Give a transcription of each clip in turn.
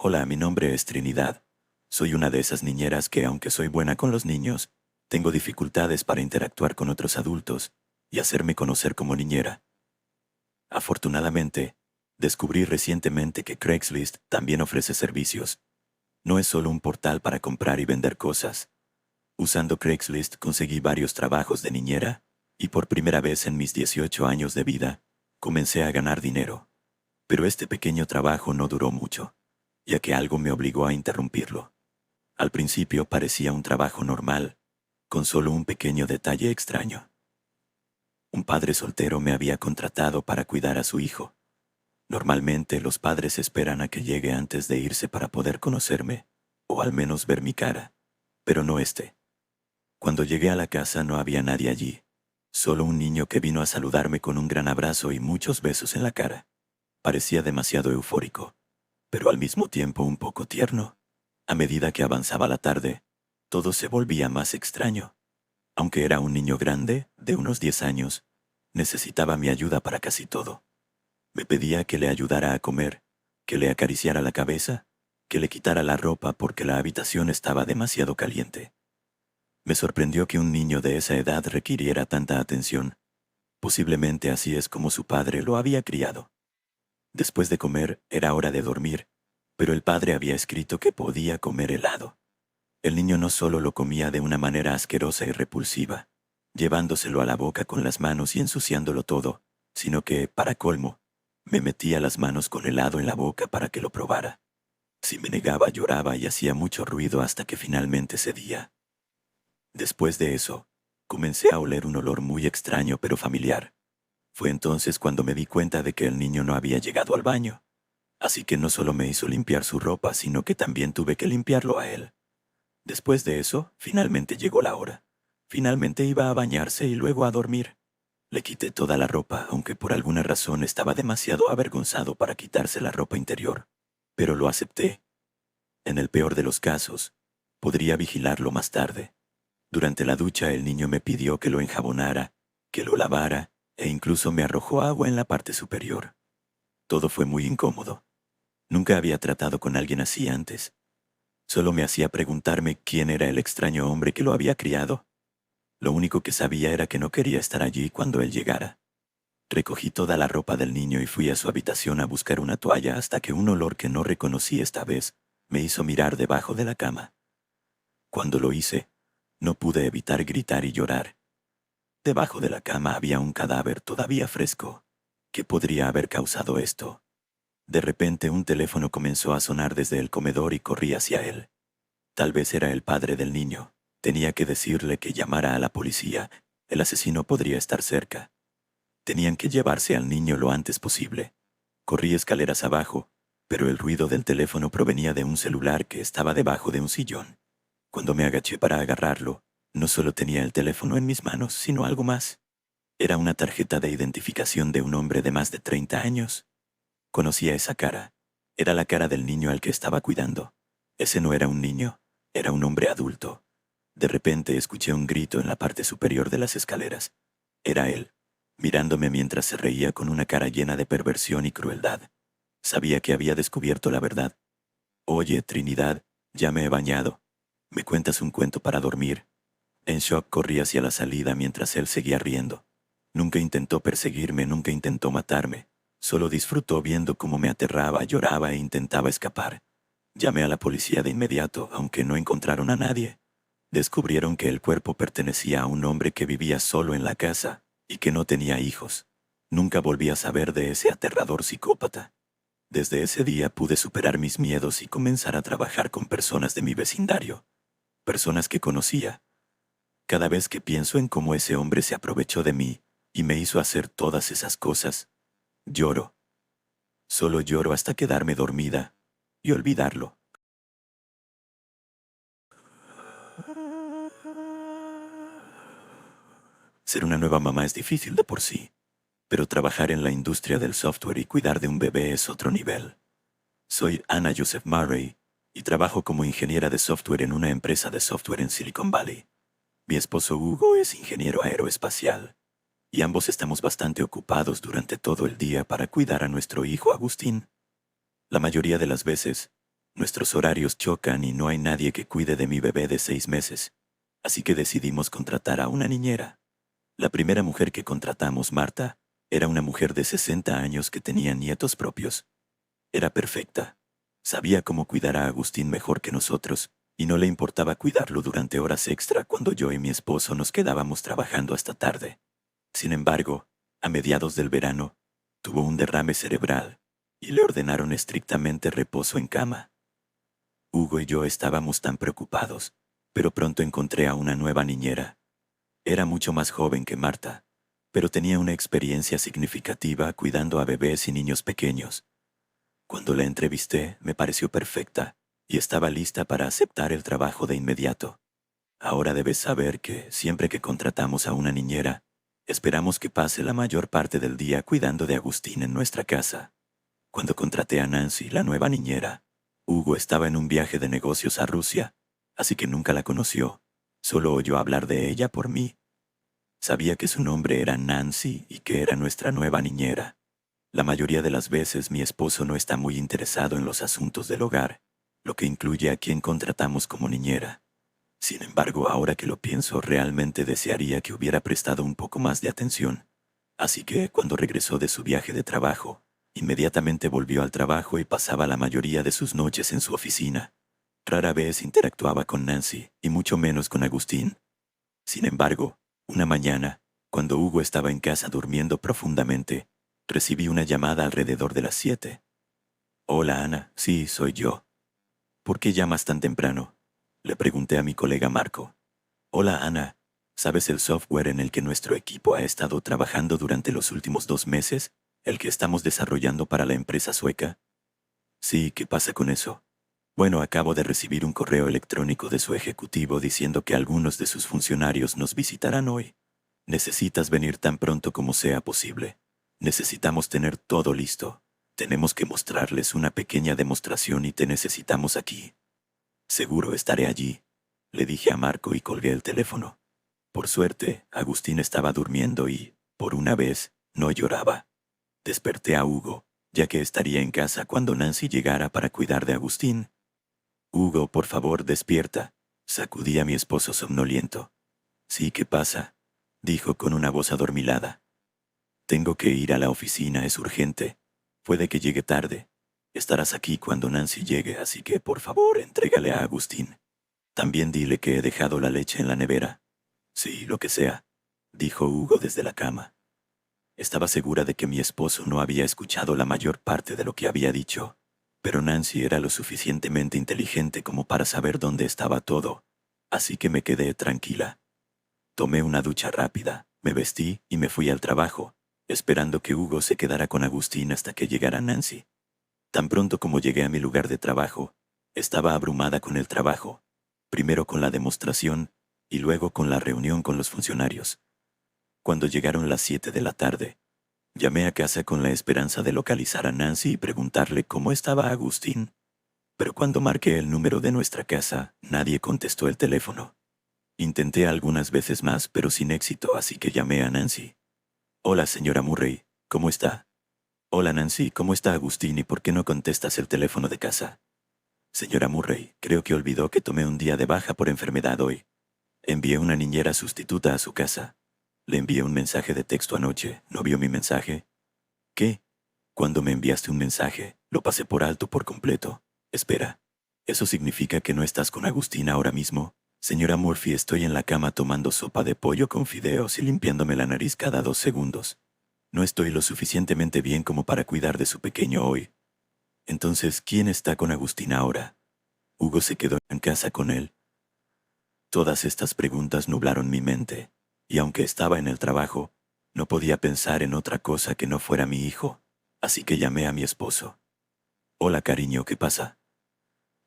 Hola, mi nombre es Trinidad. Soy una de esas niñeras que, aunque soy buena con los niños, tengo dificultades para interactuar con otros adultos y hacerme conocer como niñera. Afortunadamente, descubrí recientemente que Craigslist también ofrece servicios. No es solo un portal para comprar y vender cosas. Usando Craigslist conseguí varios trabajos de niñera y por primera vez en mis 18 años de vida comencé a ganar dinero. Pero este pequeño trabajo no duró mucho, ya que algo me obligó a interrumpirlo. Al principio parecía un trabajo normal, con solo un pequeño detalle extraño. Un padre soltero me había contratado para cuidar a su hijo. Normalmente los padres esperan a que llegue antes de irse para poder conocerme, o al menos ver mi cara, pero no este. Cuando llegué a la casa no había nadie allí, solo un niño que vino a saludarme con un gran abrazo y muchos besos en la cara. Parecía demasiado eufórico, pero al mismo tiempo un poco tierno. A medida que avanzaba la tarde, todo se volvía más extraño. Aunque era un niño grande, de unos 10 años, necesitaba mi ayuda para casi todo. Me pedía que le ayudara a comer, que le acariciara la cabeza, que le quitara la ropa porque la habitación estaba demasiado caliente. Me sorprendió que un niño de esa edad requiriera tanta atención. Posiblemente así es como su padre lo había criado. Después de comer, era hora de dormir, pero el padre había escrito que podía comer helado. El niño no solo lo comía de una manera asquerosa y repulsiva, llevándoselo a la boca con las manos y ensuciándolo todo, sino que, para colmo, me metía las manos con helado en la boca para que lo probara. Si me negaba, lloraba y hacía mucho ruido hasta que finalmente cedía. Después de eso, comencé a oler un olor muy extraño pero familiar. Fue entonces cuando me di cuenta de que el niño no había llegado al baño. Así que no solo me hizo limpiar su ropa, sino que también tuve que limpiarlo a él. Después de eso, finalmente llegó la hora. Finalmente iba a bañarse y luego a dormir. Le quité toda la ropa, aunque por alguna razón estaba demasiado avergonzado para quitarse la ropa interior. Pero lo acepté. En el peor de los casos, podría vigilarlo más tarde. Durante la ducha el niño me pidió que lo enjabonara, que lo lavara, e incluso me arrojó agua en la parte superior. Todo fue muy incómodo. Nunca había tratado con alguien así antes. Solo me hacía preguntarme quién era el extraño hombre que lo había criado. Lo único que sabía era que no quería estar allí cuando él llegara. Recogí toda la ropa del niño y fui a su habitación a buscar una toalla hasta que un olor que no reconocí esta vez me hizo mirar debajo de la cama. Cuando lo hice, no pude evitar gritar y llorar. Debajo de la cama había un cadáver todavía fresco. ¿Qué podría haber causado esto? De repente un teléfono comenzó a sonar desde el comedor y corrí hacia él. Tal vez era el padre del niño. Tenía que decirle que llamara a la policía. El asesino podría estar cerca. Tenían que llevarse al niño lo antes posible. Corrí escaleras abajo, pero el ruido del teléfono provenía de un celular que estaba debajo de un sillón. Cuando me agaché para agarrarlo, no solo tenía el teléfono en mis manos, sino algo más. Era una tarjeta de identificación de un hombre de más de 30 años. Conocía esa cara. Era la cara del niño al que estaba cuidando. Ese no era un niño, era un hombre adulto. De repente escuché un grito en la parte superior de las escaleras. Era él, mirándome mientras se reía con una cara llena de perversión y crueldad. Sabía que había descubierto la verdad. Oye, Trinidad, ya me he bañado. ¿Me cuentas un cuento para dormir? En shock corrí hacia la salida mientras él seguía riendo. Nunca intentó perseguirme, nunca intentó matarme. Solo disfrutó viendo cómo me aterraba, lloraba e intentaba escapar. Llamé a la policía de inmediato, aunque no encontraron a nadie. Descubrieron que el cuerpo pertenecía a un hombre que vivía solo en la casa y que no tenía hijos. Nunca volví a saber de ese aterrador psicópata. Desde ese día pude superar mis miedos y comenzar a trabajar con personas de mi vecindario, personas que conocía. Cada vez que pienso en cómo ese hombre se aprovechó de mí y me hizo hacer todas esas cosas, lloro. Solo lloro hasta quedarme dormida y olvidarlo. Ser una nueva mamá es difícil de por sí, pero trabajar en la industria del software y cuidar de un bebé es otro nivel. Soy Anna Joseph Murray y trabajo como ingeniera de software en una empresa de software en Silicon Valley. Mi esposo Hugo es ingeniero aeroespacial y ambos estamos bastante ocupados durante todo el día para cuidar a nuestro hijo Agustín. La mayoría de las veces, Nuestros horarios chocan y no hay nadie que cuide de mi bebé de 6 meses. Así que decidimos contratar a una niñera. La primera mujer que contratamos, Marta, era una mujer de 60 años que tenía nietos propios. Era perfecta. Sabía cómo cuidar a Agustín mejor que nosotros, y no le importaba cuidarlo durante horas extra cuando yo y mi esposo nos quedábamos trabajando hasta tarde. Sin embargo, a mediados del verano, tuvo un derrame cerebral y le ordenaron estrictamente reposo en cama. Hugo y yo estábamos tan preocupados, pero pronto encontré a una nueva niñera. Era mucho más joven que Marta, pero tenía una experiencia significativa cuidando a bebés y niños pequeños. Cuando la entrevisté, me pareció perfecta y estaba lista para aceptar el trabajo de inmediato. Ahora debes saber que siempre que contratamos a una niñera, esperamos que pase la mayor parte del día cuidando de Agustín en nuestra casa. Cuando contraté a Nancy, la nueva niñera, Hugo estaba en un viaje de negocios a Rusia, así que nunca la conoció. Solo oyó hablar de ella por mí. Sabía que su nombre era Nancy y que era nuestra nueva niñera. La mayoría de las veces mi esposo no está muy interesado en los asuntos del hogar, lo que incluye a quien contratamos como niñera. Sin embargo, ahora que lo pienso, realmente desearía que hubiera prestado un poco más de atención. Así que, cuando regresó de su viaje de trabajo, inmediatamente volvió al trabajo y pasaba la mayoría de sus noches en su oficina. Rara vez interactuaba con Nancy, y mucho menos con Agustín. Sin embargo, una mañana, cuando Hugo estaba en casa durmiendo profundamente, recibí una llamada alrededor de las 7. Hola, Ana. Sí, soy yo. ¿Por qué llamas tan temprano? Le pregunté a mi colega Marco. Hola, Ana. ¿Sabes el software en el que nuestro equipo ha estado trabajando durante los últimos 2 meses? ¿El que estamos desarrollando para la empresa sueca? Sí, ¿qué pasa con eso? Bueno, acabo de recibir un correo electrónico de su ejecutivo diciendo que algunos de sus funcionarios nos visitarán hoy. Necesitas venir tan pronto como sea posible. Necesitamos tener todo listo. Tenemos que mostrarles una pequeña demostración y te necesitamos aquí. Seguro estaré allí, le dije a Marco y colgué el teléfono. Por suerte, Agustín estaba durmiendo y, por una vez, no lloraba. Desperté a Hugo, ya que estaría en casa cuando Nancy llegara para cuidar de Agustín. Hugo, por favor, despierta. Sacudí a mi esposo somnoliento. Sí, ¿qué pasa? Dijo con una voz adormilada. Tengo que ir a la oficina, es urgente. Puede que llegue tarde. Estarás aquí cuando Nancy llegue, así que, por favor, entrégale a Agustín. También dile que he dejado la leche en la nevera. Sí, lo que sea, dijo Hugo desde la cama. Estaba segura de que mi esposo no había escuchado la mayor parte de lo que había dicho, pero Nancy era lo suficientemente inteligente como para saber dónde estaba todo, así que me quedé tranquila. Tomé una ducha rápida, me vestí y me fui al trabajo, esperando que Hugo se quedara con Agustín hasta que llegara Nancy. Tan pronto como llegué a mi lugar de trabajo, estaba abrumada con el trabajo, primero con la demostración y luego con la reunión con los funcionarios. Cuando llegaron las 7 de la tarde, llamé a casa con la esperanza de localizar a Nancy y preguntarle cómo estaba Agustín. Pero cuando marqué el número de nuestra casa, nadie contestó el teléfono. Intenté algunas veces más, pero sin éxito, así que llamé a Nancy. Hola, señora Murray, ¿cómo está? Hola, Nancy, ¿cómo está Agustín y por qué no contestas el teléfono de casa? Señora Murray, creo que olvidó que tomé un día de baja por enfermedad hoy. Envié una niñera sustituta a su casa. Le envié un mensaje de texto anoche. ¿No vio mi mensaje? ¿Qué? Cuando me enviaste un mensaje, lo pasé por alto por completo. Espera, ¿eso significa que no estás con Agustín ahora mismo? Señora Murphy, estoy en la cama tomando sopa de pollo con fideos y limpiándome la nariz cada 2 segundos. No estoy lo suficientemente bien como para cuidar de su pequeño hoy. Entonces, ¿quién está con Agustín ahora? Hugo se quedó en casa con él. Todas estas preguntas nublaron mi mente, y aunque estaba en el trabajo, no podía pensar en otra cosa que no fuera mi hijo, así que llamé a mi esposo. Hola, cariño, ¿qué pasa?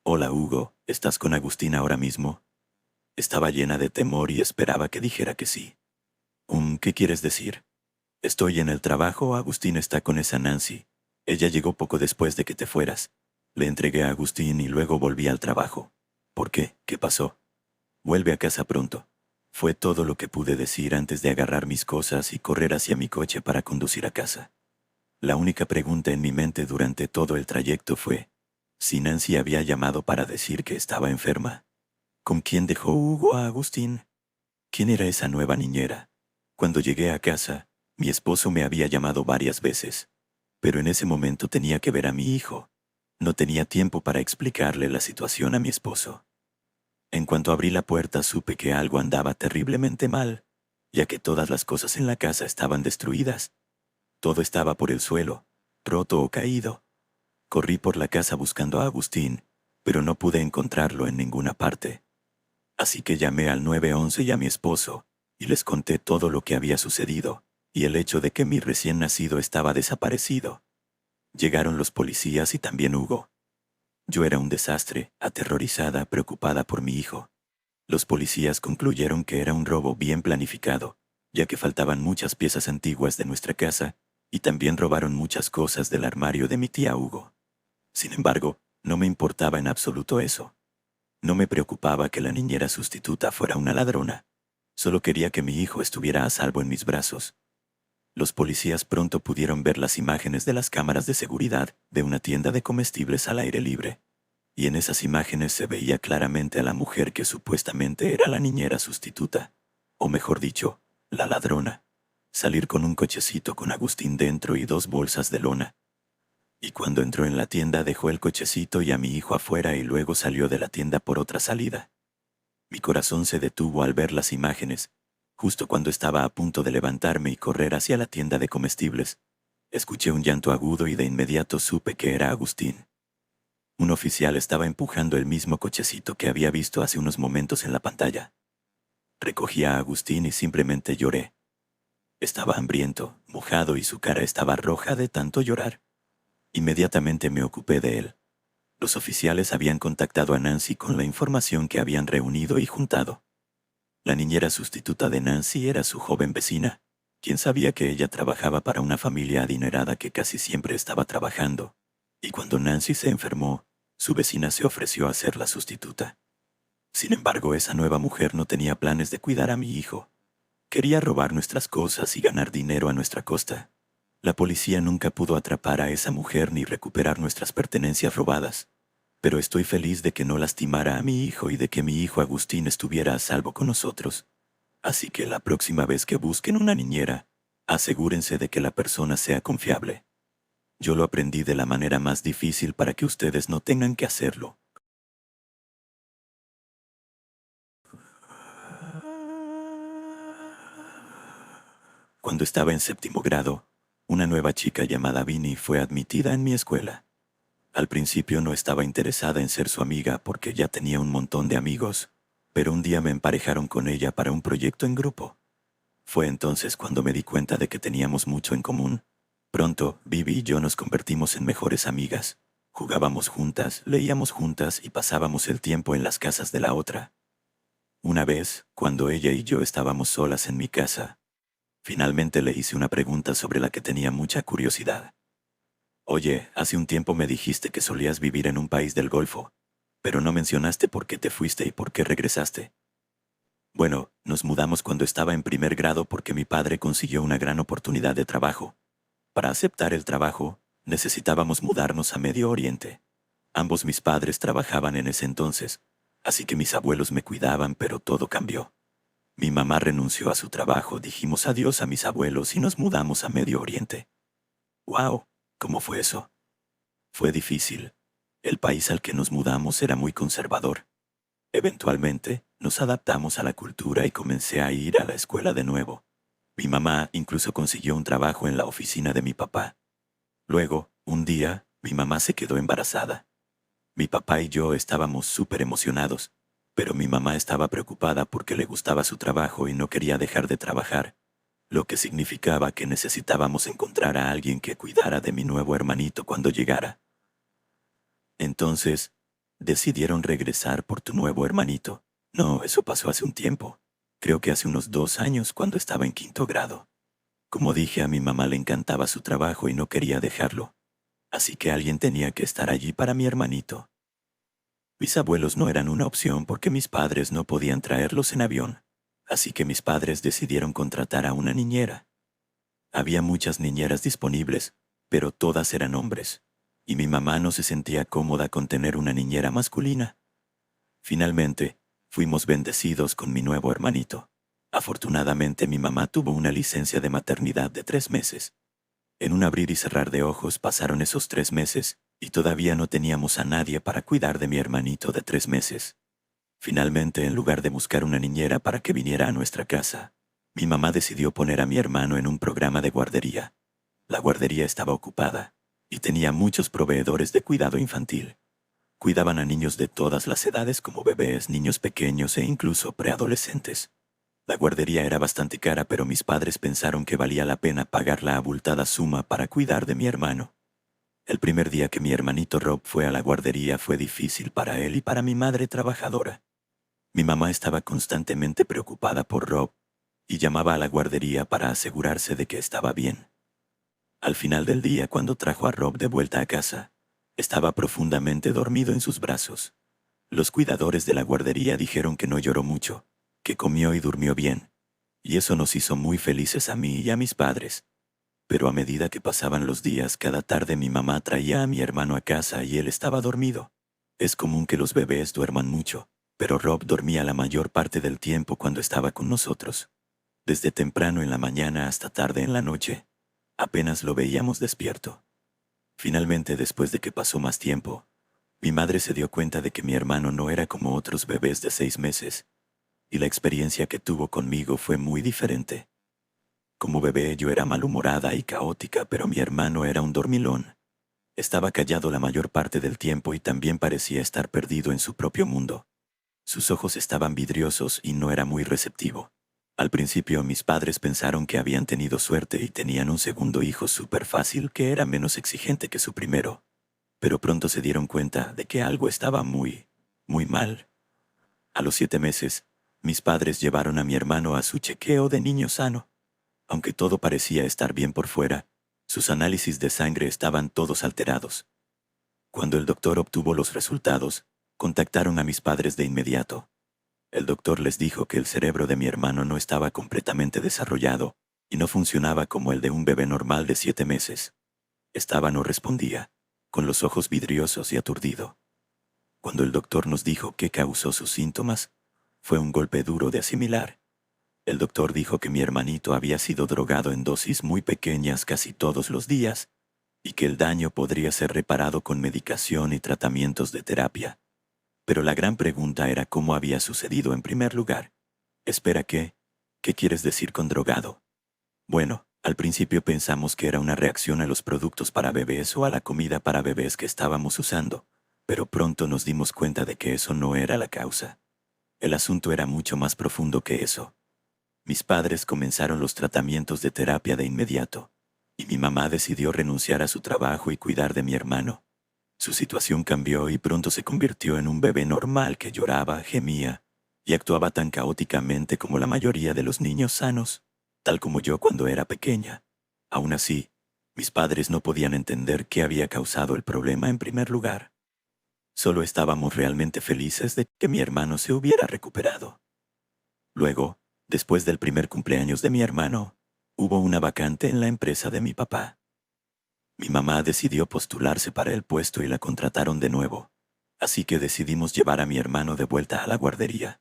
Hola, Hugo, ¿estás con Agustín ahora mismo? Estaba llena de temor y esperaba que dijera que sí. ¿Qué quieres decir? Estoy en el trabajo, Agustín está con esa Nancy. Ella llegó poco después de que te fueras. Le entregué a Agustín y luego volví al trabajo. ¿Por qué? ¿Qué pasó? Vuelve a casa pronto. Fue todo lo que pude decir antes de agarrar mis cosas y correr hacia mi coche para conducir a casa. La única pregunta en mi mente durante todo el trayecto fue, Si Nancy había llamado para decir que estaba enferma. ¿Con quién dejó Hugo a Agustín? ¿Quién era esa nueva niñera? Cuando llegué a casa, mi esposo me había llamado varias veces, pero en ese momento tenía que ver a mi hijo. No tenía tiempo para explicarle la situación a mi esposo. En cuanto abrí la puerta supe que algo andaba terriblemente mal, ya que todas las cosas en la casa estaban destruidas. Todo estaba por el suelo, roto o caído. Corrí por la casa buscando a Agustín, pero no pude encontrarlo en ninguna parte. Así que llamé al 911 y a mi esposo, y les conté todo lo que había sucedido, y el hecho de que mi recién nacido estaba desaparecido. Llegaron los policías y también Hugo. Yo era un desastre, aterrorizada, preocupada por mi hijo. Los policías concluyeron que era un robo bien planificado, ya que faltaban muchas piezas antiguas de nuestra casa, y también robaron muchas cosas del armario de mi tía Hugo. Sin embargo, no me importaba en absoluto eso. No me preocupaba que la niñera sustituta fuera una ladrona. Solo quería que mi hijo estuviera a salvo en mis brazos. Los policías pronto pudieron ver las imágenes de las cámaras de seguridad de una tienda de comestibles al aire libre. Y en esas imágenes se veía claramente a la mujer que supuestamente era la niñera sustituta, o mejor dicho, la ladrona, salir con un cochecito con Agustín dentro y 2 bolsas de lona. Y cuando entró en la tienda dejó el cochecito y a mi hijo afuera y luego salió de la tienda por otra salida. Mi corazón se detuvo al ver las imágenes, justo cuando estaba a punto de levantarme y correr hacia la tienda de comestibles. Escuché un llanto agudo y de inmediato supe que era Agustín. Un oficial estaba empujando el mismo cochecito que había visto hace unos momentos en la pantalla. Recogí a Agustín y simplemente lloré. Estaba hambriento, mojado y su cara estaba roja de tanto llorar. Inmediatamente me ocupé de él. Los oficiales habían contactado a Nancy con la información que habían reunido y juntado. La niñera sustituta de Nancy era su joven vecina, quien sabía que ella trabajaba para una familia adinerada que casi siempre estaba trabajando. Y cuando Nancy se enfermó, su vecina se ofreció a ser la sustituta. Sin embargo, esa nueva mujer no tenía planes de cuidar a mi hijo. Quería robar nuestras cosas y ganar dinero a nuestra costa. La policía nunca pudo atrapar a esa mujer ni recuperar nuestras pertenencias robadas. Pero estoy feliz de que no lastimara a mi hijo y de que mi hijo Agustín estuviera a salvo con nosotros. Así que la próxima vez que busquen una niñera, asegúrense de que la persona sea confiable. Yo lo aprendí de la manera más difícil para que ustedes no tengan que hacerlo. Cuando estaba en 7º grado, una nueva chica llamada Vinnie fue admitida en mi escuela. Al principio no estaba interesada en ser su amiga porque ya tenía un montón de amigos, pero un día me emparejaron con ella para un proyecto en grupo. Fue entonces cuando me di cuenta de que teníamos mucho en común. Pronto, Vivi y yo nos convertimos en mejores amigas. Jugábamos juntas, leíamos juntas y pasábamos el tiempo en las casas de la otra. Una vez, cuando ella y yo estábamos solas en mi casa, finalmente le hice una pregunta sobre la que tenía mucha curiosidad. Oye, hace un tiempo me dijiste que solías vivir en un país del Golfo, pero no mencionaste por qué te fuiste y por qué regresaste. Bueno, nos mudamos cuando estaba en 1º grado porque mi padre consiguió una gran oportunidad de trabajo. Para aceptar el trabajo, necesitábamos mudarnos a Medio Oriente. Ambos mis padres trabajaban en ese entonces, así que mis abuelos me cuidaban, pero todo cambió. Mi mamá renunció a su trabajo, dijimos adiós a mis abuelos y nos mudamos a Medio Oriente. ¡Wow! ¿Cómo fue eso? Fue difícil. El país al que nos mudamos era muy conservador. Eventualmente, nos adaptamos a la cultura y comencé a ir a la escuela de nuevo. Mi mamá incluso consiguió un trabajo en la oficina de mi papá. Luego, un día, mi mamá se quedó embarazada. Mi papá y yo estábamos súper emocionados, pero mi mamá estaba preocupada porque le gustaba su trabajo y no quería dejar de trabajar, lo que significaba que necesitábamos encontrar a alguien que cuidara de mi nuevo hermanito cuando llegara. Entonces, decidieron regresar por tu nuevo hermanito. No, eso pasó hace un tiempo. Creo que hace unos 2 años cuando estaba en 5º grado. Como dije, a mi mamá le encantaba su trabajo y no quería dejarlo. Así que alguien tenía que estar allí para mi hermanito. Mis abuelos no eran una opción porque mis padres no podían traerlos en avión. Así que mis padres decidieron contratar a una niñera. Había muchas niñeras disponibles, pero todas eran hombres. y mi mamá no se sentía cómoda con tener una niñera masculina. Finalmente, fuimos bendecidos con mi nuevo hermanito. Afortunadamente mi mamá tuvo una licencia de maternidad de 3 meses. En un abrir y cerrar de ojos pasaron esos 3 meses, y todavía no teníamos a nadie para cuidar de mi hermanito de 3 meses. Finalmente, en lugar de buscar una niñera para que viniera a nuestra casa, mi mamá decidió poner a mi hermano en un programa de guardería. La guardería estaba ocupada, y tenía muchos proveedores de cuidado infantil. Cuidaban a niños de todas las edades como bebés, niños pequeños e incluso preadolescentes. La guardería era bastante cara, pero mis padres pensaron que valía la pena pagar la abultada suma para cuidar de mi hermano. El primer día que mi hermanito Rob fue a la guardería fue difícil para él y para mi madre trabajadora. Mi mamá estaba constantemente preocupada por Rob y llamaba a la guardería para asegurarse de que estaba bien. Al final del día, cuando trajo a Rob de vuelta a casa, estaba profundamente dormido en sus brazos. Los cuidadores de la guardería dijeron que no lloró mucho, que comió y durmió bien, y eso nos hizo muy felices a mí y a mis padres. Pero a medida que pasaban los días, cada tarde mi mamá traía a mi hermano a casa y él estaba dormido. Es común que los bebés duerman mucho, pero Rob dormía la mayor parte del tiempo cuando estaba con nosotros. Desde temprano en la mañana hasta tarde en la noche, apenas lo veíamos despierto. Finalmente, después de que pasó más tiempo, mi madre se dio cuenta de que mi hermano no era como otros bebés de 6 meses, y la experiencia que tuvo conmigo fue muy diferente. Como bebé yo era malhumorada y caótica, pero mi hermano era un dormilón. Estaba callado la mayor parte del tiempo y también parecía estar perdido en su propio mundo. Sus ojos estaban vidriosos y no era muy receptivo. Al principio mis padres pensaron que habían tenido suerte y tenían un segundo hijo súper fácil que era menos exigente que su primero. Pero pronto se dieron cuenta de que algo estaba muy mal. A los 7 meses, mis padres llevaron a mi hermano a su chequeo de niño sano. Aunque todo parecía estar bien por fuera, sus análisis de sangre estaban todos alterados. Cuando el doctor obtuvo los resultados, contactaron a mis padres de inmediato. El doctor les dijo que el cerebro de mi hermano no estaba completamente desarrollado y no funcionaba como el de un bebé normal de 7 meses. No respondía, con los ojos vidriosos y aturdido. Cuando el doctor nos dijo qué causó sus síntomas, fue un golpe duro de asimilar. El doctor dijo que mi hermanito había sido drogado en dosis muy pequeñas casi todos los días y que el daño podría ser reparado con medicación y tratamientos de terapia. Pero la gran pregunta era cómo había sucedido en primer lugar. Espera, ¿qué quieres decir con drogado? Bueno, al principio pensamos que era una reacción a los productos para bebés o a la comida para bebés que estábamos usando, pero pronto nos dimos cuenta de que eso no era la causa. El asunto era mucho más profundo que eso. Mis padres comenzaron los tratamientos de terapia de inmediato, y mi mamá decidió renunciar a su trabajo y cuidar de mi hermano. Su situación cambió y pronto se convirtió en un bebé normal que lloraba, gemía y actuaba tan caóticamente como la mayoría de los niños sanos, tal como yo cuando era pequeña. Aún así, mis padres no podían entender qué había causado el problema en primer lugar. Solo estábamos realmente felices de que mi hermano se hubiera recuperado. Luego, después del primer cumpleaños de mi hermano, hubo una vacante en la empresa de mi papá. Mi mamá decidió postularse para el puesto y la contrataron de nuevo, así que decidimos llevar a mi hermano de vuelta a la guardería.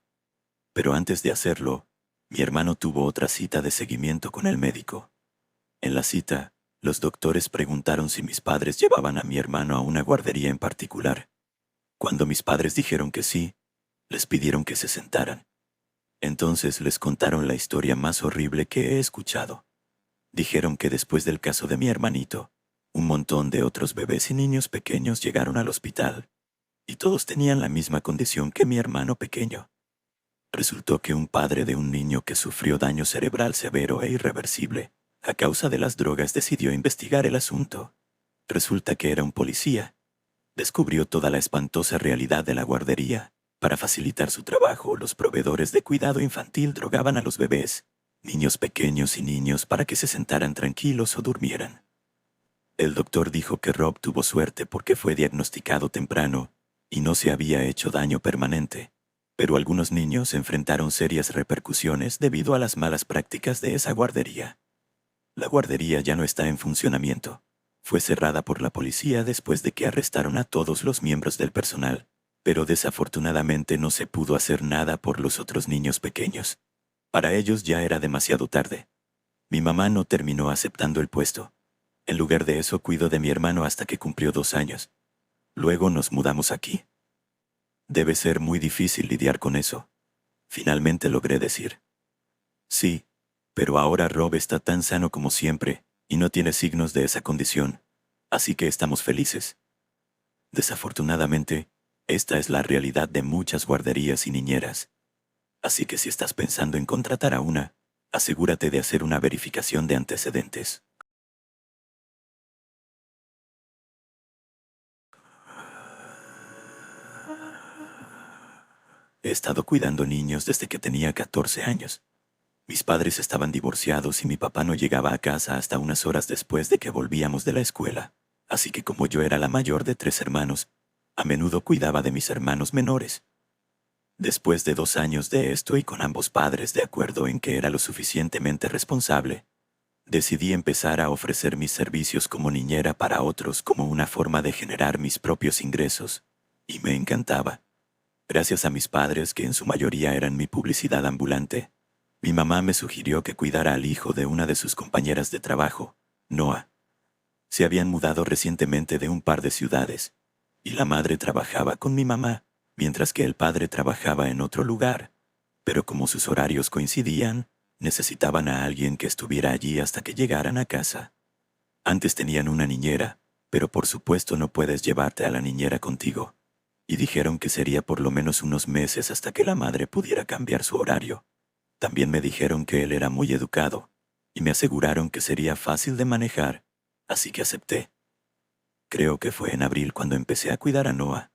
Pero antes de hacerlo, mi hermano tuvo otra cita de seguimiento con el médico. En la cita, los doctores preguntaron si mis padres llevaban a mi hermano a una guardería en particular. Cuando mis padres dijeron que sí, les pidieron que se sentaran. Entonces les contaron la historia más horrible que he escuchado. Dijeron que después del caso de mi hermanito, un montón de otros bebés y niños pequeños llegaron al hospital, y todos tenían la misma condición que mi hermano pequeño. Resultó que un padre de un niño que sufrió daño cerebral severo e irreversible a causa de las drogas decidió investigar el asunto. Resulta que era un policía. Descubrió toda la espantosa realidad de la guardería. Para facilitar su trabajo, los proveedores de cuidado infantil drogaban a los bebés, niños pequeños y niños para que se sentaran tranquilos o durmieran. El doctor dijo que Rob tuvo suerte porque fue diagnosticado temprano y no se había hecho daño permanente, pero algunos niños enfrentaron serias repercusiones debido a las malas prácticas de esa guardería. La guardería ya no está en funcionamiento. Fue cerrada por la policía después de que arrestaron a todos los miembros del personal, pero desafortunadamente no se pudo hacer nada por los otros niños pequeños. Para ellos ya era demasiado tarde. Mi mamá no terminó aceptando el puesto. En lugar de eso, cuidó de mi hermano hasta que cumplió 2 años. Luego nos mudamos aquí. Debe ser muy difícil lidiar con eso. Finalmente logré decir. Sí, pero ahora Rob está tan sano como siempre y no tiene signos de esa condición, así que estamos felices. Desafortunadamente, esta es la realidad de muchas guarderías y niñeras. Así que si estás pensando en contratar a una, asegúrate de hacer una verificación de antecedentes. He estado cuidando niños desde que tenía 14 años. Mis padres estaban divorciados y mi papá no llegaba a casa hasta unas horas después de que volvíamos de la escuela. Así que como yo era la mayor de 3 hermanos, a menudo cuidaba de mis hermanos menores. Después de 2 años de esto y con ambos padres de acuerdo en que era lo suficientemente responsable, decidí empezar a ofrecer mis servicios como niñera para otros como una forma de generar mis propios ingresos. Y me encantaba. Gracias a mis padres, que en su mayoría eran mi publicidad ambulante, mi mamá me sugirió que cuidara al hijo de una de sus compañeras de trabajo, Noah. Se habían mudado recientemente de un par de ciudades, y la madre trabajaba con mi mamá, mientras que el padre trabajaba en otro lugar. Pero como sus horarios coincidían, necesitaban a alguien que estuviera allí hasta que llegaran a casa. Antes tenían una niñera, pero por supuesto no puedes llevarte a la niñera contigo. Y dijeron que sería por lo menos unos meses hasta que la madre pudiera cambiar su horario. También me dijeron que él era muy educado, y me aseguraron que sería fácil de manejar, así que acepté. Creo que fue en abril cuando empecé a cuidar a Noah,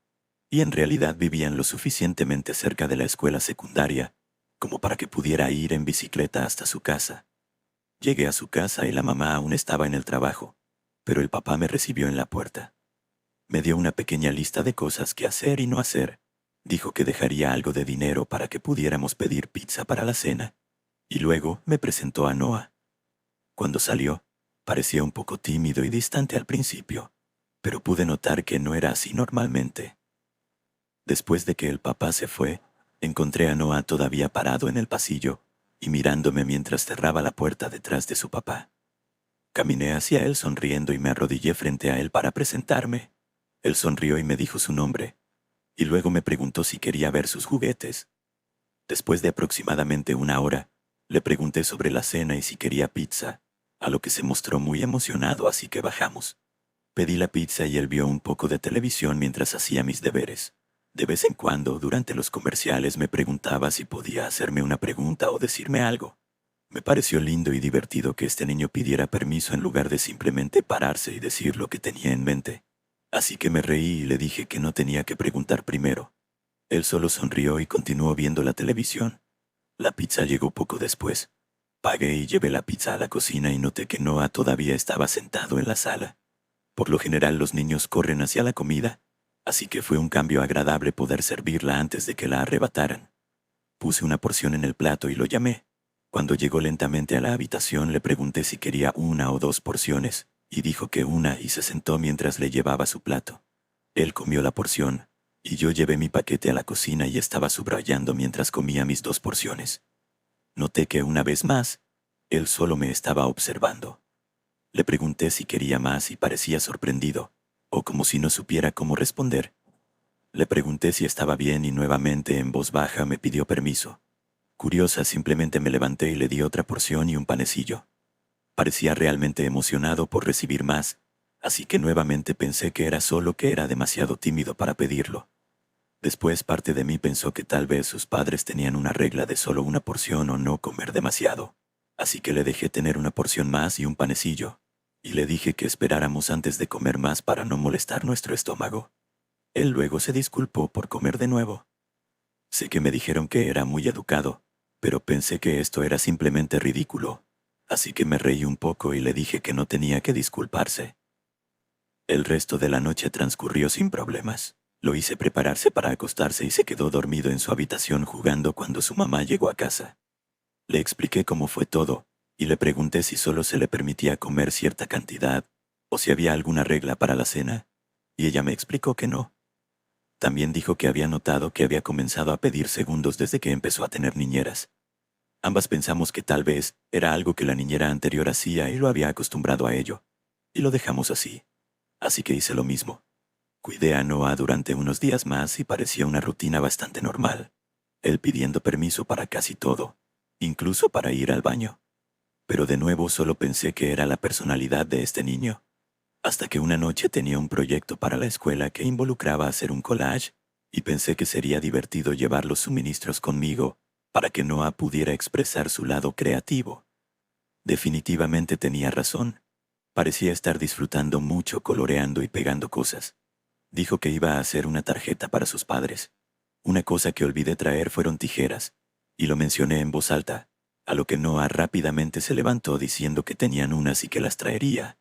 y en realidad vivían lo suficientemente cerca de la escuela secundaria como para que pudiera ir en bicicleta hasta su casa. Llegué a su casa y la mamá aún estaba en el trabajo, pero el papá me recibió en la puerta. Me dio una pequeña lista de cosas que hacer y no hacer. Dijo que dejaría algo de dinero para que pudiéramos pedir pizza para la cena, y luego me presentó a Noah. Cuando salió, parecía un poco tímido y distante al principio, pero pude notar que no era así normalmente. Después de que el papá se fue, encontré a Noah todavía parado en el pasillo y mirándome mientras cerraba la puerta detrás de su papá. Caminé hacia él sonriendo y me arrodillé frente a él para presentarme. Él sonrió y me dijo su nombre, y luego me preguntó si quería ver sus juguetes. Después de aproximadamente 1 hora, le pregunté sobre la cena y si quería pizza, a lo que se mostró muy emocionado, así que bajamos. Pedí la pizza y él vio un poco de televisión mientras hacía mis deberes. De vez en cuando, durante los comerciales, me preguntaba si podía hacerme una pregunta o decirme algo. Me pareció lindo y divertido que este niño pidiera permiso en lugar de simplemente pararse y decir lo que tenía en mente. Así que me reí y le dije que no tenía que preguntar primero. Él solo sonrió y continuó viendo la televisión. La pizza llegó poco después. Pagué y llevé la pizza a la cocina y noté que Noah todavía estaba sentado en la sala. Por lo general los niños corren hacia la comida, así que fue un cambio agradable poder servirla antes de que la arrebataran. Puse una porción en el plato y lo llamé. Cuando llegó lentamente a la habitación le pregunté si quería 1 o 2 porciones, y dijo que una y se sentó mientras le llevaba su plato. Él comió la porción, y yo llevé mi paquete a la cocina y estaba subrayando mientras comía mis 2 porciones. Noté que una vez más, él solo me estaba observando. Le pregunté si quería más y parecía sorprendido, o como si no supiera cómo responder. Le pregunté si estaba bien y nuevamente en voz baja me pidió permiso. Curiosa, simplemente me levanté y le di otra porción y un panecillo. Parecía realmente emocionado por recibir más, así que nuevamente pensé que era solo que era demasiado tímido para pedirlo. Después parte de mí pensó que tal vez sus padres tenían una regla de solo una porción o no comer demasiado, así que le dejé tener una porción más y un panecillo, y le dije que esperáramos antes de comer más para no molestar nuestro estómago. Él luego se disculpó por comer de nuevo. Sé que me dijeron que era muy educado, pero pensé que esto era simplemente ridículo, así que me reí un poco y le dije que no tenía que disculparse. El resto de la noche transcurrió sin problemas. Lo hice prepararse para acostarse y se quedó dormido en su habitación jugando cuando su mamá llegó a casa. Le expliqué cómo fue todo, y le pregunté si solo se le permitía comer cierta cantidad, o si había alguna regla para la cena, y ella me explicó que no. También dijo que había notado que había comenzado a pedir segundos desde que empezó a tener niñeras. Ambas pensamos que tal vez era algo que la niñera anterior hacía y lo había acostumbrado a ello, y lo dejamos así. Así que hice lo mismo. Cuidé a Noah durante unos días más y parecía una rutina bastante normal. Él pidiendo permiso para casi todo, incluso para ir al baño. Pero de nuevo solo pensé que era la personalidad de este niño, hasta que una noche tenía un proyecto para la escuela que involucraba hacer un collage, y pensé que sería divertido llevar los suministros conmigo para que Noah pudiera expresar su lado creativo. Definitivamente tenía razón. Parecía estar disfrutando mucho coloreando y pegando cosas. Dijo que iba a hacer una tarjeta para sus padres. Una cosa que olvidé traer fueron tijeras, y lo mencioné en voz alta, a lo que Noah rápidamente se levantó diciendo que tenían unas y que las traería.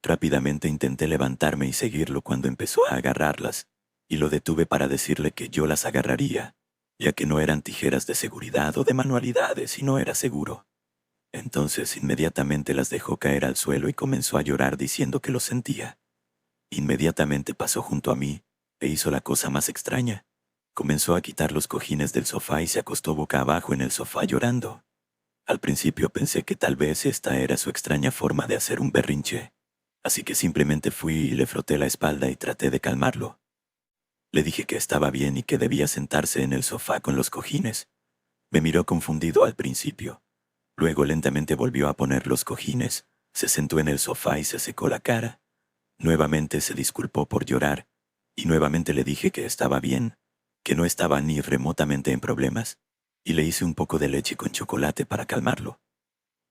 Rápidamente intenté levantarme y seguirlo cuando empezó a agarrarlas, y lo detuve para decirle que yo las agarraría, ya que no eran tijeras de seguridad o de manualidades y no era seguro. Entonces inmediatamente las dejó caer al suelo y comenzó a llorar diciendo que lo sentía. Inmediatamente pasó junto a mí e hizo la cosa más extraña. Comenzó a quitar los cojines del sofá y se acostó boca abajo en el sofá llorando. Al principio pensé que tal vez esta era su extraña forma de hacer un berrinche, así que simplemente fui y le froté la espalda y traté de calmarlo. Le dije que estaba bien y que debía sentarse en el sofá con los cojines. Me miró confundido al principio. Luego lentamente volvió a poner los cojines, se sentó en el sofá y se secó la cara. Nuevamente se disculpó por llorar, y nuevamente le dije que estaba bien, que no estaba ni remotamente en problemas, y le hice un poco de leche con chocolate para calmarlo.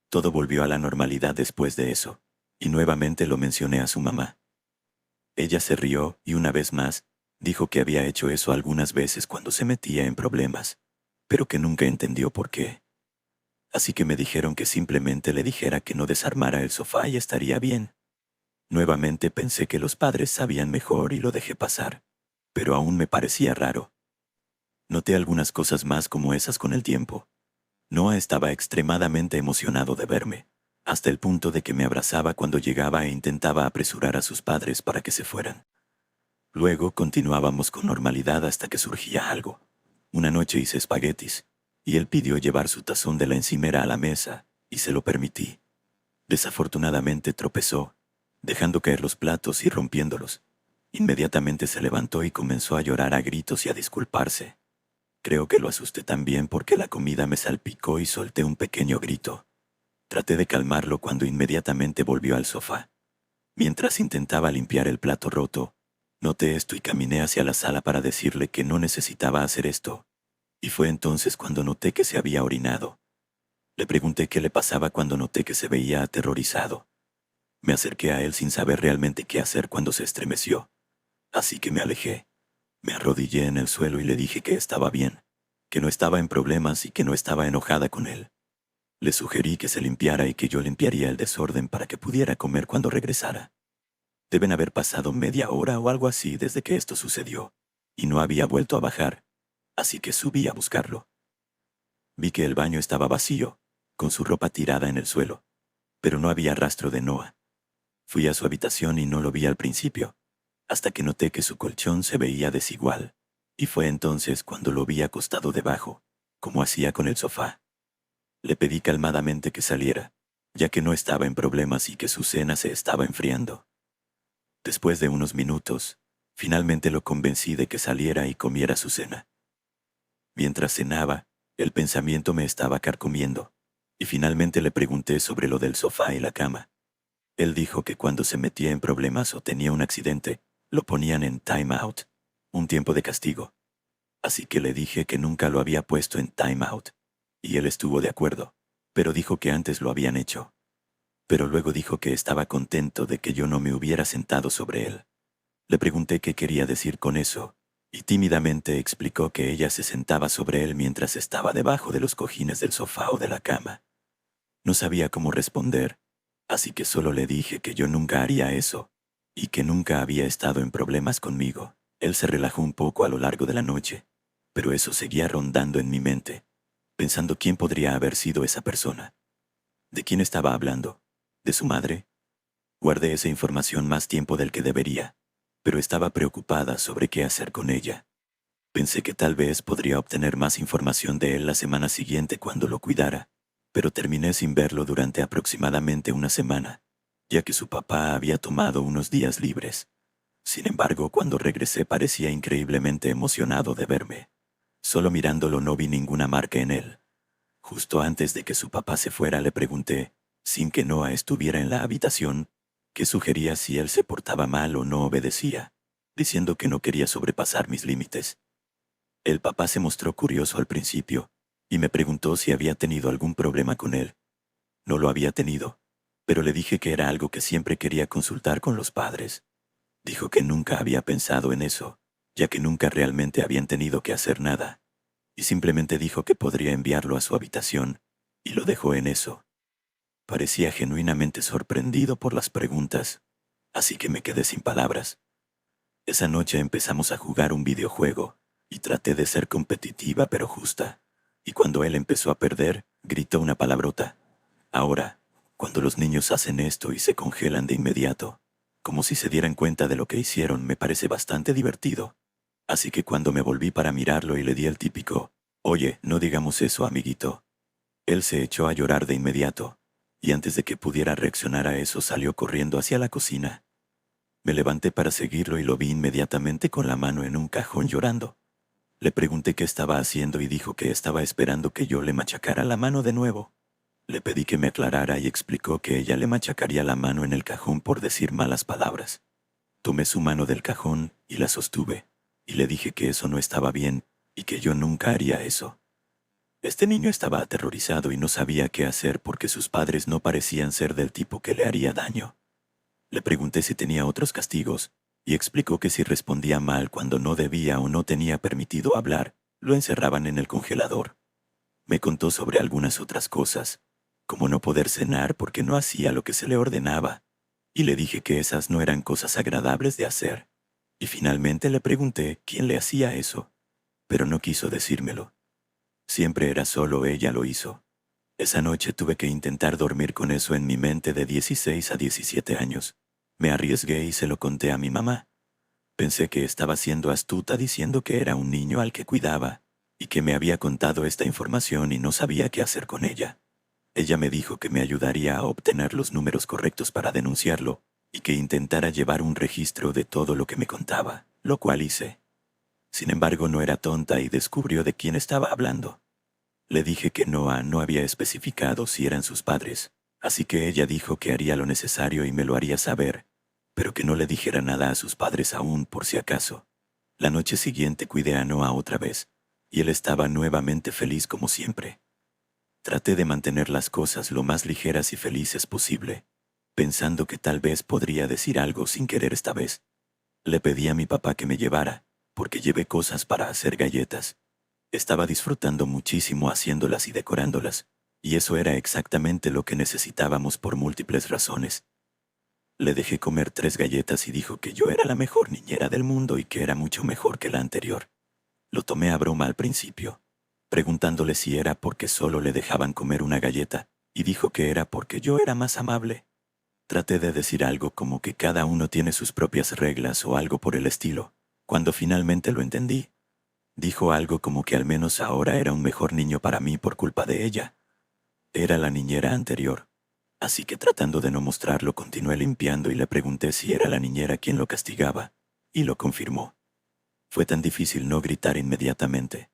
Todo volvió a la normalidad después de eso, y nuevamente lo mencioné a su mamá. Ella se rió y una vez más dijo que había hecho eso algunas veces cuando se metía en problemas, pero que nunca entendió por qué. Así que me dijeron que simplemente le dijera que no desarmara el sofá y estaría bien. Nuevamente pensé que los padres sabían mejor y lo dejé pasar, pero aún me parecía raro. Noté algunas cosas más como esas con el tiempo. Noah estaba extremadamente emocionado de verme, hasta el punto de que me abrazaba cuando llegaba e intentaba apresurar a sus padres para que se fueran. Luego continuábamos con normalidad hasta que surgía algo. Una noche hice espaguetis, y él pidió llevar su tazón de la encimera a la mesa, y se lo permití. Desafortunadamente tropezó, dejando caer los platos y rompiéndolos. Inmediatamente se levantó y comenzó a llorar a gritos y a disculparse. Creo que lo asusté también porque la comida me salpicó y solté un pequeño grito. Traté de calmarlo cuando inmediatamente volvió al sofá. Mientras intentaba limpiar el plato roto, noté esto y caminé hacia la sala para decirle que no necesitaba hacer esto. Y fue entonces cuando noté que se había orinado. Le pregunté qué le pasaba cuando noté que se veía aterrorizado. Me acerqué a él sin saber realmente qué hacer cuando se estremeció. Así que me alejé. Me arrodillé en el suelo y le dije que estaba bien, que no estaba en problemas y que no estaba enojada con él. Le sugerí que se limpiara y que yo limpiaría el desorden para que pudiera comer cuando regresara. Deben haber pasado media hora o algo así desde que esto sucedió, y no había vuelto a bajar, así que subí a buscarlo. Vi que el baño estaba vacío, con su ropa tirada en el suelo, pero no había rastro de Noah. Fui a su habitación y no lo vi al principio, hasta que noté que su colchón se veía desigual, y fue entonces cuando lo vi acostado debajo, como hacía con el sofá. Le pedí calmadamente que saliera, ya que no estaba en problemas y que su cena se estaba enfriando. Después de unos minutos, finalmente lo convencí de que saliera y comiera su cena. Mientras cenaba, el pensamiento me estaba carcomiendo, y finalmente le pregunté sobre lo del sofá y la cama. Él dijo que cuando se metía en problemas o tenía un accidente, lo ponían en time out, un tiempo de castigo. Así que le dije que nunca lo había puesto en time out, y él estuvo de acuerdo, pero dijo que antes lo habían hecho. Pero luego dijo que estaba contento de que yo no me hubiera sentado sobre él. Le pregunté qué quería decir con eso, y tímidamente explicó que ella se sentaba sobre él mientras estaba debajo de los cojines del sofá o de la cama. No sabía cómo responder, así que solo le dije que yo nunca haría eso, y que nunca había estado en problemas conmigo. Él se relajó un poco a lo largo de la noche, pero eso seguía rondando en mi mente, pensando quién podría haber sido esa persona. ¿De quién estaba hablando? ¿De su madre? Guardé esa información más tiempo del que debería, pero estaba preocupada sobre qué hacer con ella. Pensé que tal vez podría obtener más información de él la semana siguiente cuando lo cuidara, pero terminé sin verlo durante aproximadamente una semana, ya que su papá había tomado unos días libres. Sin embargo, cuando regresé parecía increíblemente emocionado de verme. Solo mirándolo no vi ninguna marca en él. Justo antes de que su papá se fuera le pregunté, sin que Noah estuviera en la habitación, qué sugería si él se portaba mal o no obedecía, diciendo que no quería sobrepasar mis límites. El papá se mostró curioso al principio y me preguntó si había tenido algún problema con él. No lo había tenido, pero le dije que era algo que siempre quería consultar con los padres. Dijo que nunca había pensado en eso, ya que nunca realmente habían tenido que hacer nada, y simplemente dijo que podría enviarlo a su habitación, y lo dejó en eso. Parecía genuinamente sorprendido por las preguntas, así que me quedé sin palabras. Esa noche empezamos a jugar un videojuego, y traté de ser competitiva pero justa, y cuando él empezó a perder, gritó una palabrota. Ahora, cuando los niños hacen esto y se congelan de inmediato, como si se dieran cuenta de lo que hicieron, me parece bastante divertido. Así que cuando me volví para mirarlo y le di el típico, «Oye, no digamos eso, amiguito», él se echó a llorar de inmediato, y antes de que pudiera reaccionar a eso salió corriendo hacia la cocina. Me levanté para seguirlo y lo vi inmediatamente con la mano en un cajón llorando. Le pregunté qué estaba haciendo y dijo que estaba esperando que yo le machacara la mano de nuevo. Le pedí que me aclarara y explicó que ella le machacaría la mano en el cajón por decir malas palabras. Tomé su mano del cajón y la sostuve, y le dije que eso no estaba bien y que yo nunca haría eso. Este niño estaba aterrorizado y no sabía qué hacer porque sus padres no parecían ser del tipo que le haría daño. Le pregunté si tenía otros castigos, y explicó que si respondía mal cuando no debía o no tenía permitido hablar, lo encerraban en el congelador. Me contó sobre algunas otras cosas, como no poder cenar porque no hacía lo que se le ordenaba, y le dije que esas no eran cosas agradables de hacer. Y finalmente le pregunté quién le hacía eso, pero no quiso decírmelo. Siempre era solo ella lo hizo. Esa noche tuve que intentar dormir con eso en mi mente de 16 a 17 años. Me arriesgué y se lo conté a mi mamá. Pensé que estaba siendo astuta diciendo que era un niño al que cuidaba y que me había contado esta información y no sabía qué hacer con ella. Ella me dijo que me ayudaría a obtener los números correctos para denunciarlo y que intentara llevar un registro de todo lo que me contaba, lo cual hice. Sin embargo, no era tonta y descubrió de quién estaba hablando. Le dije que Noah no había especificado si eran sus padres, así que ella dijo que haría lo necesario y me lo haría saber, pero que no le dijera nada a sus padres aún por si acaso. La noche siguiente cuidé a Noah otra vez, y él estaba nuevamente feliz como siempre. Traté de mantener las cosas lo más ligeras y felices posible, pensando que tal vez podría decir algo sin querer esta vez. Le pedí a mi papá que me llevara, porque llevé cosas para hacer galletas. Estaba disfrutando muchísimo haciéndolas y decorándolas, y eso era exactamente lo que necesitábamos por múltiples razones. Le dejé comer 3 galletas y dijo que yo era la mejor niñera del mundo y que era mucho mejor que la anterior. Lo tomé a broma al principio, preguntándole si era porque solo le dejaban comer una galleta, y dijo que era porque yo era más amable. Traté de decir algo como que cada uno tiene sus propias reglas o algo por el estilo. Cuando finalmente lo entendí, dijo algo como que al menos ahora era un mejor niño para mí por culpa de ella. Era la niñera anterior. Así que tratando de no mostrarlo, continué limpiando y le pregunté si era la niñera quien lo castigaba, y lo confirmó. Fue tan difícil no gritar inmediatamente.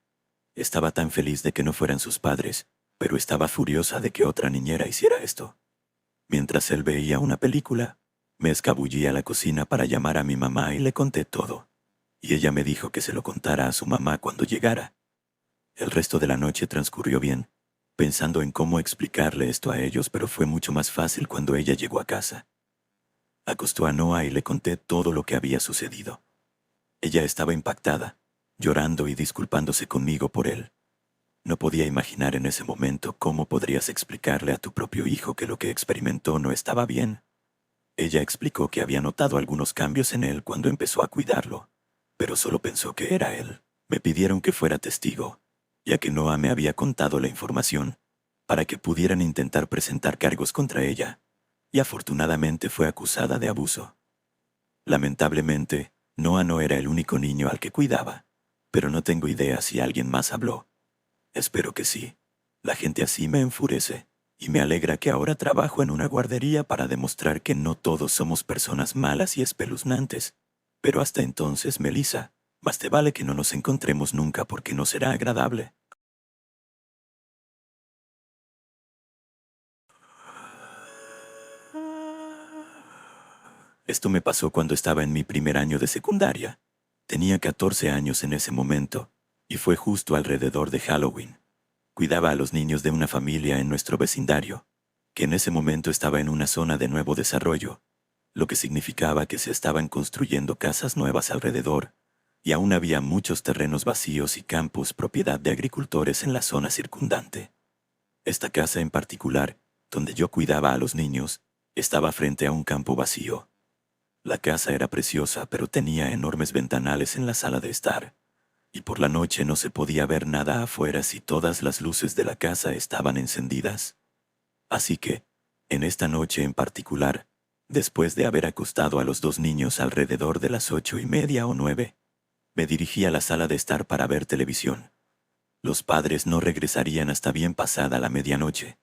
Estaba tan feliz de que no fueran sus padres, pero estaba furiosa de que otra niñera hiciera esto. Mientras él veía una película, me escabullí a la cocina para llamar a mi mamá y le conté todo, y ella me dijo que se lo contara a su mamá cuando llegara. El resto de la noche transcurrió bien, pensando en cómo explicarle esto a ellos, pero fue mucho más fácil cuando ella llegó a casa. Acostó a Noah y le conté todo lo que había sucedido. Ella estaba impactada, llorando y disculpándose conmigo por él. No podía imaginar en ese momento cómo podrías explicarle a tu propio hijo que lo que experimentó no estaba bien. Ella explicó que había notado algunos cambios en él cuando empezó a cuidarlo, pero solo pensó que era él. Me pidieron que fuera testigo, ya que Noah me había contado la información, para que pudieran intentar presentar cargos contra ella. y afortunadamente fue acusada de abuso. Lamentablemente, Noah no era el único niño al que cuidaba, pero no tengo idea si alguien más habló. Espero que sí. La gente así me enfurece, y me alegra que ahora trabajo en una guardería para demostrar que no todos somos personas malas y espeluznantes. Pero hasta entonces, Melissa, más te vale que no nos encontremos nunca porque no será agradable. Esto me pasó cuando estaba en mi primer año de secundaria. Tenía 14 años en ese momento, y fue justo alrededor de Halloween. Cuidaba a los niños de una familia en nuestro vecindario, que en ese momento estaba en una zona de nuevo desarrollo, lo que significaba que se estaban construyendo casas nuevas alrededor, y aún había muchos terrenos vacíos y campos propiedad de agricultores en la zona circundante. Esta casa en particular, donde yo cuidaba a los niños, estaba frente a un campo vacío. La casa era preciosa, pero tenía enormes ventanales en la sala de estar, y por la noche no se podía ver nada afuera si todas las luces de la casa estaban encendidas. Así que, en esta noche en particular, después de haber acostado a los dos niños alrededor de las 8:30 o 9, me dirigí a la sala de estar para ver televisión. Los padres no regresarían hasta bien pasada la medianoche,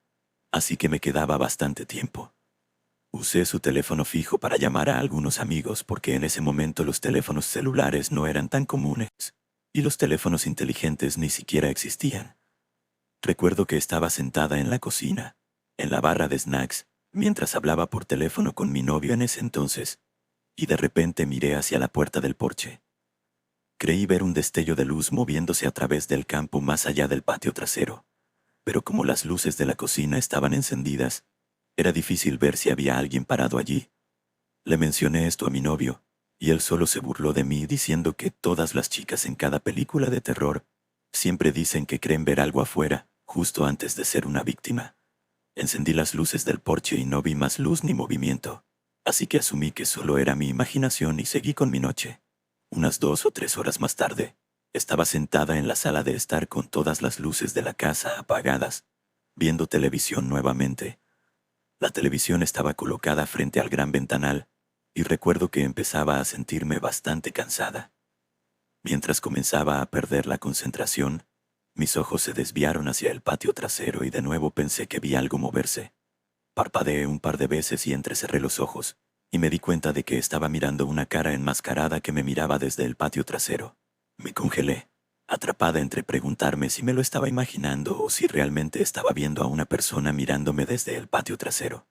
así que me quedaba bastante tiempo. Usé su teléfono fijo para llamar a algunos amigos porque en ese momento los teléfonos celulares no eran tan comunes y los teléfonos inteligentes ni siquiera existían. Recuerdo que estaba sentada en la cocina, en la barra de snacks, mientras hablaba por teléfono con mi novio en ese entonces, y de repente miré hacia la puerta del porche. Creí ver un destello de luz moviéndose a través del campo más allá del patio trasero, pero como las luces de la cocina estaban encendidas, era difícil ver si había alguien parado allí. Le mencioné esto a mi novio, y él solo se burló de mí diciendo que todas las chicas en cada película de terror siempre dicen que creen ver algo afuera, justo antes de ser una víctima. Encendí las luces del porche y no vi más luz ni movimiento, así que asumí que solo era mi imaginación y seguí con mi noche. Unas 2 o 3 horas más tarde, estaba sentada en la sala de estar con todas las luces de la casa apagadas, viendo televisión nuevamente. La televisión estaba colocada frente al gran ventanal, y recuerdo que empezaba a sentirme bastante cansada. Mientras comenzaba a perder la concentración, mis ojos se desviaron hacia el patio trasero y de nuevo pensé que vi algo moverse. Parpadeé un par de veces y entrecerré los ojos, y me di cuenta de que estaba mirando una cara enmascarada que me miraba desde el patio trasero. Me congelé, atrapada entre preguntarme si me lo estaba imaginando o si realmente estaba viendo a una persona mirándome desde el patio trasero.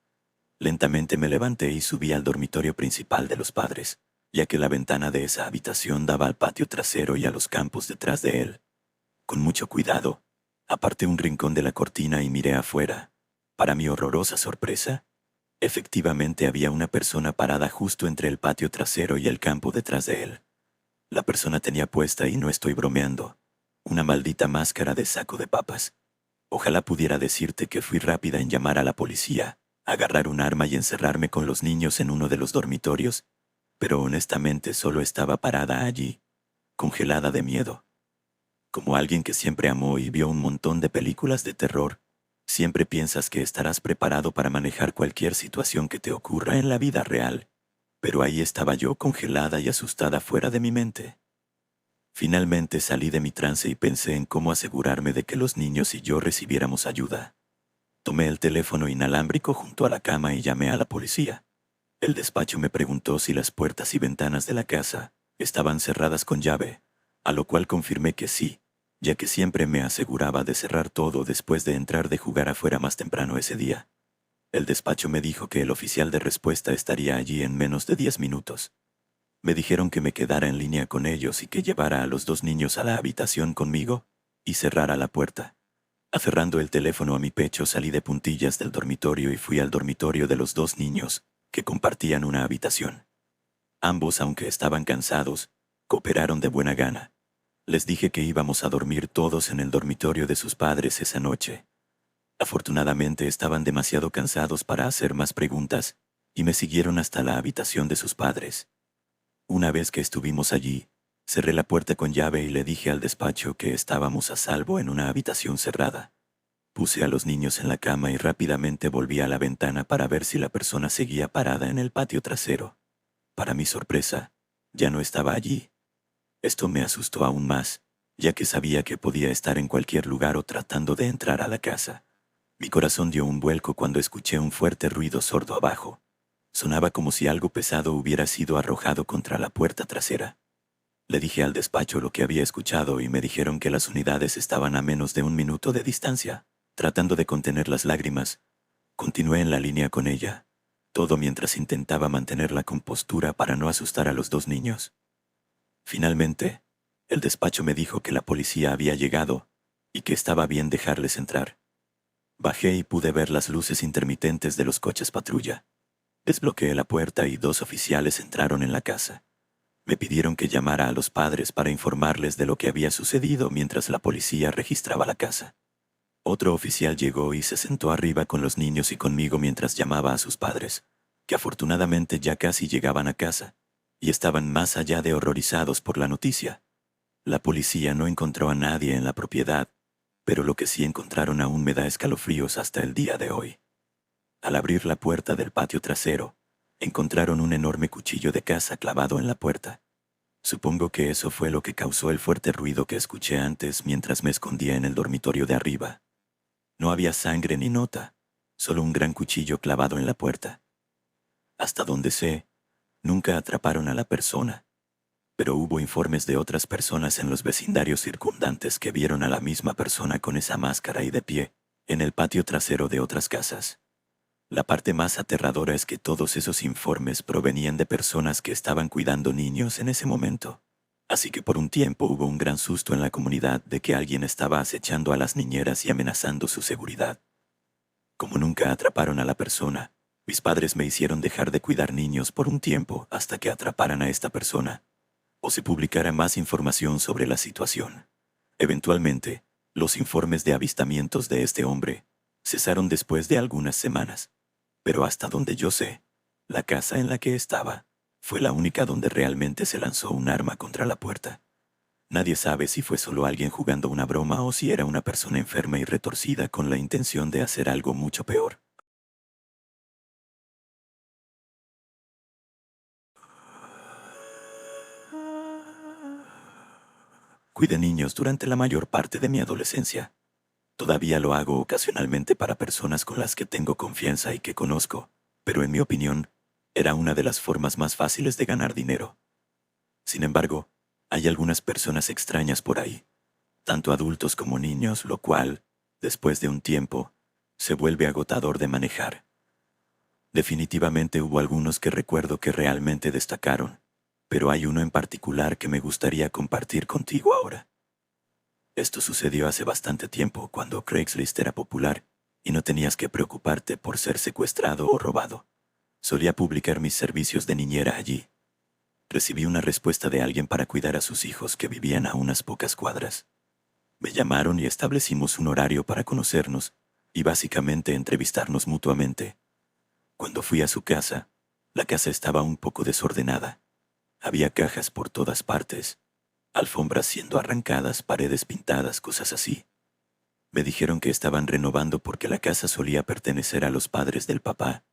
Lentamente me levanté y subí al dormitorio principal de los padres, ya que la ventana de esa habitación daba al patio trasero y a los campos detrás de él. Con mucho cuidado, aparté un rincón de la cortina y miré afuera. Para mi horrorosa sorpresa, efectivamente había una persona parada justo entre el patio trasero y el campo detrás de él. La persona tenía puesta, y no estoy bromeando, una maldita máscara de saco de papas. Ojalá pudiera decirte que fui rápida en llamar a la policía, agarrar un arma y encerrarme con los niños en uno de los dormitorios, pero honestamente solo estaba parada allí, congelada de miedo. Como alguien que siempre amó y vio un montón de películas de terror, siempre piensas que estarás preparado para manejar cualquier situación que te ocurra en la vida real, pero ahí estaba yo congelada y asustada fuera de mi mente. Finalmente salí de mi trance y pensé en cómo asegurarme de que los niños y yo recibiéramos ayuda. Tomé el teléfono inalámbrico junto a la cama y llamé a la policía. El despacho me preguntó si las puertas y ventanas de la casa estaban cerradas con llave, a lo cual confirmé que sí, ya que siempre me aseguraba de cerrar todo después de entrar de jugar afuera más temprano ese día. El despacho me dijo que el oficial de respuesta estaría allí en menos de 10 minutos. Me dijeron que me quedara en línea con ellos y que llevara a los dos niños a la habitación conmigo y cerrara la puerta. Aferrando el teléfono a mi pecho, salí de puntillas del dormitorio y fui al dormitorio de los dos niños, que compartían una habitación. Ambos, aunque estaban cansados, cooperaron de buena gana. Les dije que íbamos a dormir todos en el dormitorio de sus padres esa noche. Afortunadamente estaban demasiado cansados para hacer más preguntas, y me siguieron hasta la habitación de sus padres. Una vez que estuvimos allí, cerré la puerta con llave y le dije al despacho que estábamos a salvo en una habitación cerrada. Puse a los niños en la cama y rápidamente volví a la ventana para ver si la persona seguía parada en el patio trasero. Para mi sorpresa, ya no estaba allí. Esto me asustó aún más, ya que sabía que podía estar en cualquier lugar o tratando de entrar a la casa. Mi corazón dio un vuelco cuando escuché un fuerte ruido sordo abajo. Sonaba como si algo pesado hubiera sido arrojado contra la puerta trasera. Le dije al despacho lo que había escuchado y me dijeron que las unidades estaban a menos de 1 minuto de distancia. Tratando de contener las lágrimas, continué en la línea con ella, todo mientras intentaba mantener la compostura para no asustar a los 2 niños. Finalmente, el despacho me dijo que la policía había llegado y que estaba bien dejarles entrar. Bajé y pude ver las luces intermitentes de los coches patrulla. Desbloqueé la puerta y 2 oficiales entraron en la casa. Me pidieron que llamara a los padres para informarles de lo que había sucedido mientras la policía registraba la casa. Otro oficial llegó y se sentó arriba con los niños y conmigo mientras llamaba a sus padres, que afortunadamente ya casi llegaban a casa, y estaban más allá de horrorizados por la noticia. La policía no encontró a nadie en la propiedad, pero lo que sí encontraron aún me da escalofríos hasta el día de hoy. Al abrir la puerta del patio trasero, encontraron un enorme cuchillo de caza clavado en la puerta. Supongo que eso fue lo que causó el fuerte ruido que escuché antes mientras me escondía en el dormitorio de arriba. No había sangre ni nota, solo un gran cuchillo clavado en la puerta. Hasta donde sé, nunca atraparon a la persona, pero hubo informes de otras personas en los vecindarios circundantes que vieron a la misma persona con esa máscara y de pie, en el patio trasero de otras casas. La parte más aterradora es que todos esos informes provenían de personas que estaban cuidando niños en ese momento. Así que por un tiempo hubo un gran susto en la comunidad de que alguien estaba acechando a las niñeras y amenazando su seguridad. Como nunca atraparon a la persona, mis padres me hicieron dejar de cuidar niños por un tiempo hasta que atraparan a esta persona, o se publicara más información sobre la situación. Eventualmente, los informes de avistamientos de este hombre cesaron después de algunas semanas, pero hasta donde yo sé, la casa en la que estaba fue la única donde realmente se lanzó un arma contra la puerta. Nadie sabe si fue solo alguien jugando una broma o si era una persona enferma y retorcida con la intención de hacer algo mucho peor. Cuidé niños durante la mayor parte de mi adolescencia. Todavía lo hago ocasionalmente para personas con las que tengo confianza y que conozco, pero en mi opinión, era una de las formas más fáciles de ganar dinero. Sin embargo, hay algunas personas extrañas por ahí, tanto adultos como niños, lo cual, después de un tiempo, se vuelve agotador de manejar. Definitivamente hubo algunos que recuerdo que realmente destacaron, pero hay uno en particular que me gustaría compartir contigo ahora. Esto sucedió hace bastante tiempo, cuando Craigslist era popular y no tenías que preocuparte por ser secuestrado o robado. Solía publicar mis servicios de niñera allí. Recibí una respuesta de alguien para cuidar a sus hijos que vivían a unas pocas cuadras. Me llamaron y establecimos un horario para conocernos y básicamente entrevistarnos mutuamente. Cuando fui a su casa, la casa estaba un poco desordenada. Había cajas por todas partes, alfombras siendo arrancadas, paredes pintadas, cosas así. Me dijeron que estaban renovando porque la casa solía pertenecer a los padres del papá.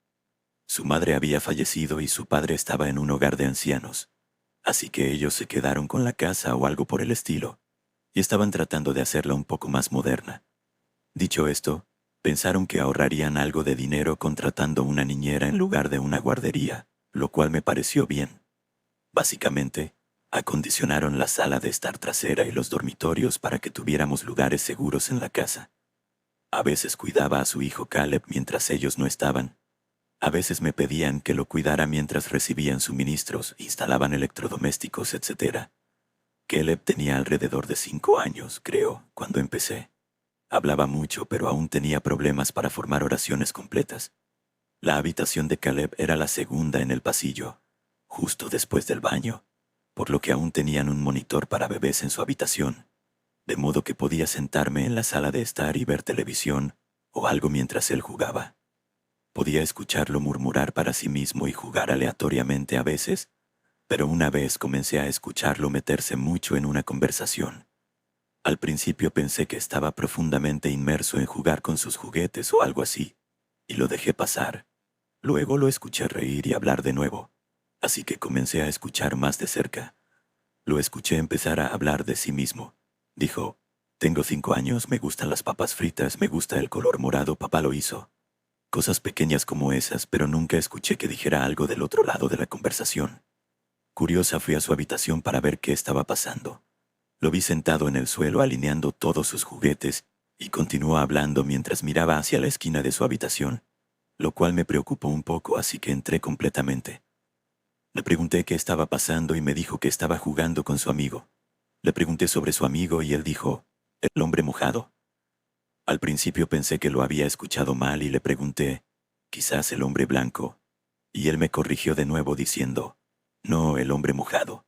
Su madre había fallecido y su padre estaba en un hogar de ancianos, así que ellos se quedaron con la casa o algo por el estilo, y estaban tratando de hacerla un poco más moderna. Dicho esto, pensaron que ahorrarían algo de dinero contratando una niñera en lugar de una guardería, lo cual me pareció bien. Básicamente, acondicionaron la sala de estar trasera y los dormitorios para que tuviéramos lugares seguros en la casa. A veces cuidaba a su hijo Caleb mientras ellos no estaban. A veces me pedían que lo cuidara mientras recibían suministros, instalaban electrodomésticos, etc. Caleb tenía alrededor de 5 años, creo, cuando empecé. Hablaba mucho, pero aún tenía problemas para formar oraciones completas. La habitación de Caleb era la segunda en el pasillo, justo después del baño, por lo que aún tenían un monitor para bebés en su habitación, de modo que podía sentarme en la sala de estar y ver televisión o algo mientras él jugaba. Podía escucharlo murmurar para sí mismo y jugar aleatoriamente a veces, pero una vez comencé a escucharlo meterse mucho en una conversación. Al principio pensé que estaba profundamente inmerso en jugar con sus juguetes o algo así, y lo dejé pasar. Luego lo escuché reír y hablar de nuevo, así que comencé a escuchar más de cerca. Lo escuché empezar a hablar de sí mismo. Dijo, tengo 5 años, me gustan las papas fritas, me gusta el color morado, papá lo hizo. Cosas pequeñas como esas, pero nunca escuché que dijera algo del otro lado de la conversación. Curiosa fui a su habitación para ver qué estaba pasando. Lo vi sentado en el suelo alineando todos sus juguetes y continuó hablando mientras miraba hacia la esquina de su habitación, lo cual me preocupó un poco, así que entré completamente. Le pregunté qué estaba pasando y me dijo que estaba jugando con su amigo. Le pregunté sobre su amigo y él dijo, ¿el hombre mojado? Al principio pensé que lo había escuchado mal y le pregunté, quizás el hombre blanco, y él me corrigió de nuevo diciendo, no, el hombre mojado.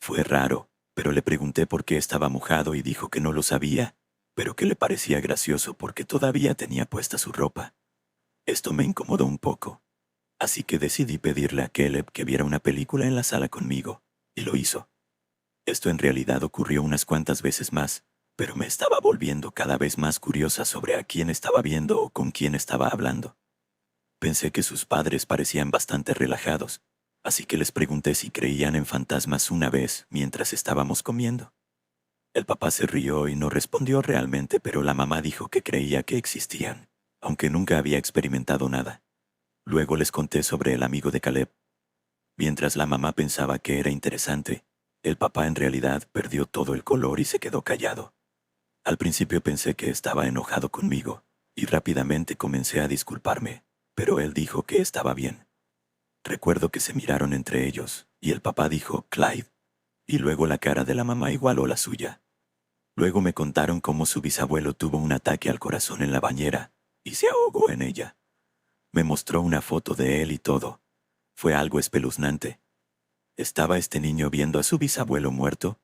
Fue raro, pero le pregunté por qué estaba mojado y dijo que no lo sabía, pero que le parecía gracioso porque todavía tenía puesta su ropa. Esto me incomodó un poco, así que decidí pedirle a Caleb que viera una película en la sala conmigo, y lo hizo. Esto en realidad ocurrió unas cuantas veces más, pero me estaba volviendo cada vez más curiosa sobre a quién estaba viendo o con quién estaba hablando. Pensé que sus padres parecían bastante relajados, así que les pregunté si creían en fantasmas una vez mientras estábamos comiendo. El papá se rió y no respondió realmente, pero la mamá dijo que creía que existían, aunque nunca había experimentado nada. Luego les conté sobre el amigo de Caleb. Mientras la mamá pensaba que era interesante, el papá en realidad perdió todo el color y se quedó callado. Al principio pensé que estaba enojado conmigo, y rápidamente comencé a disculparme, pero él dijo que estaba bien. Recuerdo que se miraron entre ellos, y el papá dijo, Clyde, y luego la cara de la mamá igualó la suya. Luego me contaron cómo su bisabuelo tuvo un ataque al corazón en la bañera, y se ahogó en ella. Me mostró una foto de él y todo. Fue algo espeluznante. ¿Estaba este niño viendo a su bisabuelo muerto?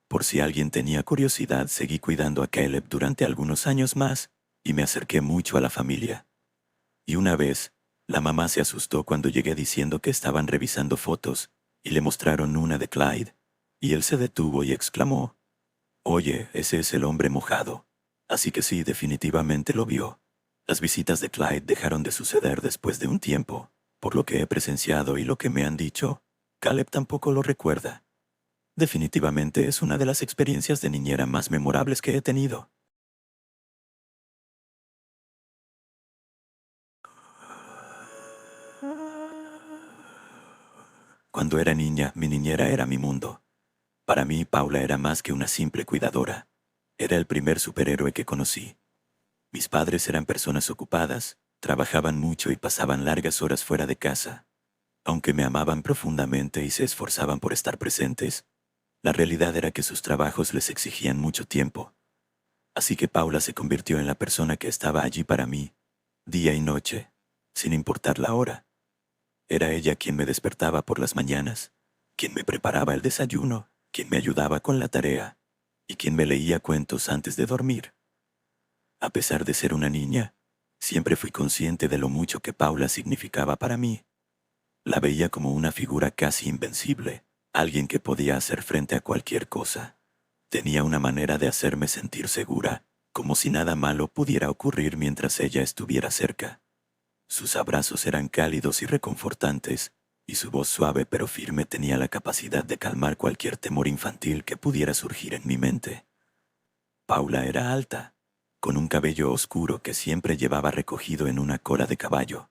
Por si alguien tenía curiosidad, seguí cuidando a Caleb durante algunos años más, y me acerqué mucho a la familia. Y una vez, la mamá se asustó cuando llegué diciendo que estaban revisando fotos, y le mostraron una de Clyde, y él se detuvo y exclamó, «Oye, ese es el hombre mojado». Así que sí, definitivamente lo vio. Las visitas de Clyde dejaron de suceder después de un tiempo, por lo que he presenciado y lo que me han dicho. Caleb tampoco lo recuerda. Definitivamente es una de las experiencias de niñera más memorables que he tenido. Cuando era niña, mi niñera era mi mundo. Para mí, Paula era más que una simple cuidadora. Era el primer superhéroe que conocí. Mis padres eran personas ocupadas, trabajaban mucho y pasaban largas horas fuera de casa. Aunque me amaban profundamente y se esforzaban por estar presentes, la realidad era que sus trabajos les exigían mucho tiempo. Así que Paula se convirtió en la persona que estaba allí para mí, día y noche, sin importar la hora. Era ella quien me despertaba por las mañanas, quien me preparaba el desayuno, quien me ayudaba con la tarea y quien me leía cuentos antes de dormir. A pesar de ser una niña, siempre fui consciente de lo mucho que Paula significaba para mí. La veía como una figura casi invencible, alguien que podía hacer frente a cualquier cosa. Tenía una manera de hacerme sentir segura, como si nada malo pudiera ocurrir mientras ella estuviera cerca. Sus abrazos eran cálidos y reconfortantes, y su voz suave pero firme tenía la capacidad de calmar cualquier temor infantil que pudiera surgir en mi mente. Paula era alta, con un cabello oscuro que siempre llevaba recogido en una cola de caballo.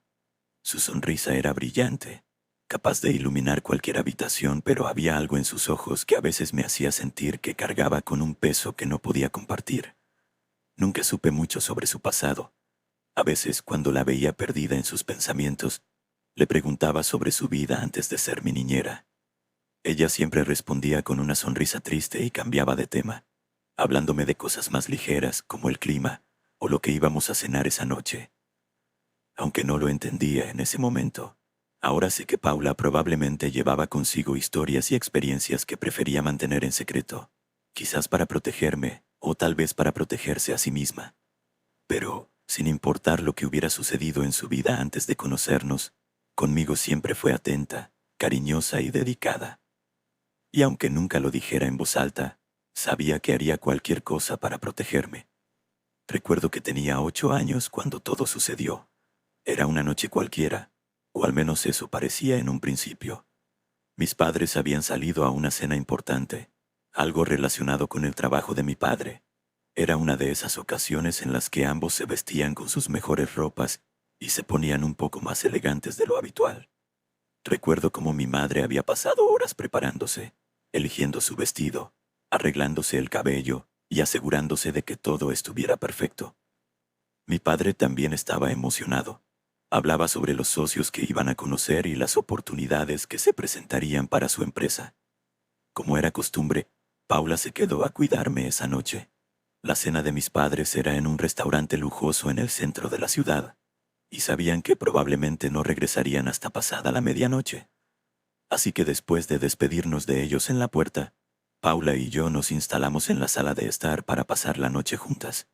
Su sonrisa era brillante, capaz de iluminar cualquier habitación, pero había algo en sus ojos que a veces me hacía sentir que cargaba con un peso que no podía compartir. Nunca supe mucho sobre su pasado. A veces, cuando la veía perdida en sus pensamientos, le preguntaba sobre su vida antes de ser mi niñera. Ella siempre respondía con una sonrisa triste y cambiaba de tema, hablándome de cosas más ligeras como el clima o lo que íbamos a cenar esa noche. Aunque no lo entendía en ese momento, ahora sé que Paula probablemente llevaba consigo historias y experiencias que prefería mantener en secreto, quizás para protegerme o tal vez para protegerse a sí misma. Pero, sin importar lo que hubiera sucedido en su vida antes de conocernos, conmigo siempre fue atenta, cariñosa y dedicada. Y aunque nunca lo dijera en voz alta, Sabía que haría cualquier cosa para protegerme. Recuerdo que tenía 8 años cuando todo sucedió. Era una noche cualquiera, o al menos eso parecía en un principio. Mis padres habían salido a una cena importante, algo relacionado con el trabajo de mi padre. Era una de esas ocasiones en las que ambos se vestían con sus mejores ropas y se ponían un poco más elegantes de lo habitual. Recuerdo cómo mi madre había pasado horas preparándose, eligiendo su vestido, arreglándose el cabello y asegurándose de que todo estuviera perfecto. Mi padre también estaba emocionado. Hablaba sobre los socios que iban a conocer y las oportunidades que se presentarían para su empresa. Como era costumbre, Paula se quedó a cuidarme esa noche. La cena de mis padres era en un restaurante lujoso en el centro de la ciudad, y sabían que probablemente no regresarían hasta pasada la medianoche. Así que después de despedirnos de ellos en la puerta, Paula y yo nos instalamos en la sala de estar para pasar la noche juntas.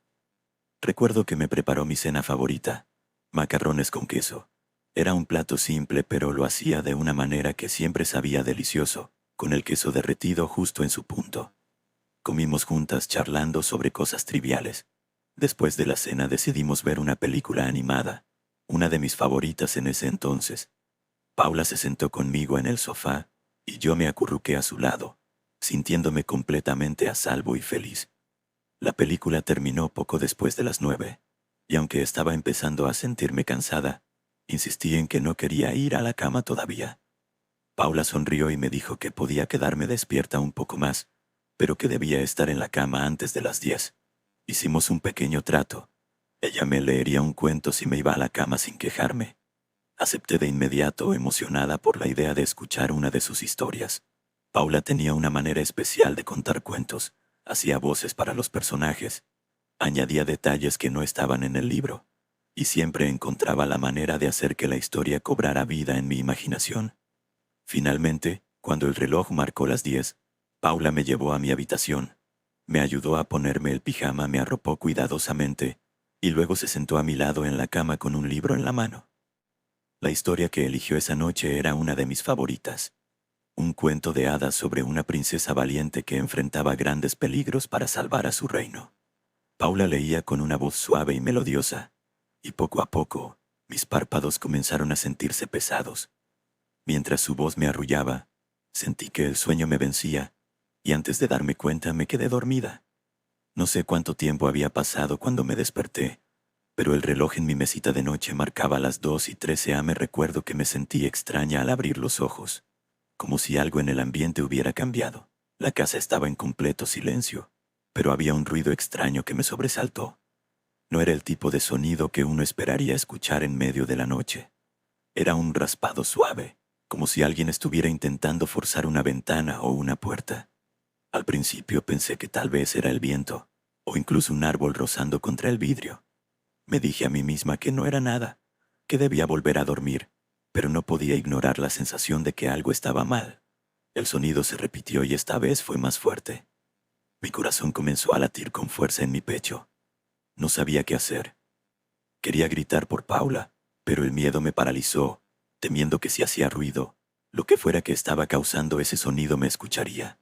Recuerdo que me preparó mi cena favorita, macarrones con queso. Era un plato simple, pero lo hacía de una manera que siempre sabía delicioso, con el queso derretido justo en su punto. Comimos juntas charlando sobre cosas triviales. Después de la cena decidimos ver una película animada, una de mis favoritas en ese entonces. Paula se sentó conmigo en el sofá y yo me acurruqué a su lado, sintiéndome completamente a salvo y feliz. La película terminó poco después de las 9, y aunque estaba empezando a sentirme cansada, insistí en que no quería ir a la cama todavía. Paula sonrió y me dijo que podía quedarme despierta un poco más, pero que debía estar en la cama antes de las 10. Hicimos un pequeño trato. Ella me leería un cuento si me iba a la cama sin quejarme. Acepté de inmediato, emocionada por la idea de escuchar una de sus historias. Paula tenía una manera especial de contar cuentos, hacía voces para los personajes, añadía detalles que no estaban en el libro, y siempre encontraba la manera de hacer que la historia cobrara vida en mi imaginación. Finalmente, cuando el reloj marcó las 10, Paula me llevó a mi habitación, me ayudó a ponerme el pijama, me arropó cuidadosamente, y luego se sentó a mi lado en la cama con un libro en la mano. La historia que eligió esa noche era una de mis favoritas. Un cuento de hadas sobre una princesa valiente que enfrentaba grandes peligros para salvar a su reino. Paula leía con una voz suave y melodiosa, y poco a poco, mis párpados comenzaron a sentirse pesados. Mientras su voz me arrullaba, sentí que el sueño me vencía, y antes de darme cuenta me quedé dormida. No sé cuánto tiempo había pasado cuando me desperté, pero el reloj en mi mesita de noche marcaba las 2:13 am. Recuerdo que me sentí extraña al abrir los ojos, como si algo en el ambiente hubiera cambiado. La casa estaba en completo silencio, pero había un ruido extraño que me sobresaltó. No era el tipo de sonido que uno esperaría escuchar en medio de la noche. Era un raspado suave, como si alguien estuviera intentando forzar una ventana o una puerta. Al principio pensé que tal vez era el viento, o incluso un árbol rozando contra el vidrio. Me dije a mí misma que no era nada, que debía volver a dormir, pero no podía ignorar la sensación de que algo estaba mal. El sonido se repitió y esta vez fue más fuerte. Mi corazón comenzó a latir con fuerza en mi pecho. No sabía qué hacer. Quería gritar por Paula, pero el miedo me paralizó, temiendo que si hacía ruido, lo que fuera que estaba causando ese sonido me escucharía.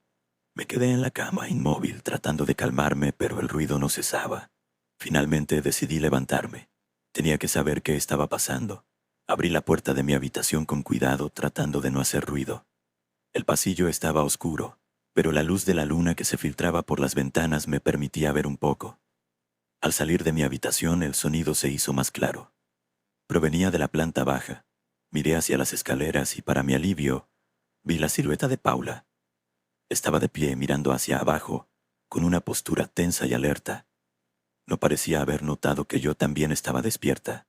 Me quedé en la cama inmóvil tratando de calmarme, pero el ruido no cesaba. Finalmente decidí levantarme. Tenía que saber qué estaba pasando. Abrí la puerta de mi habitación con cuidado, tratando de no hacer ruido. El pasillo estaba oscuro, pero la luz de la luna que se filtraba por las ventanas me permitía ver un poco. Al salir de mi habitación, el sonido se hizo más claro. Provenía de la planta baja. Miré hacia las escaleras y, para mi alivio, vi la silueta de Paula. Estaba de pie mirando hacia abajo, con una postura tensa y alerta. No parecía haber notado que yo también estaba despierta.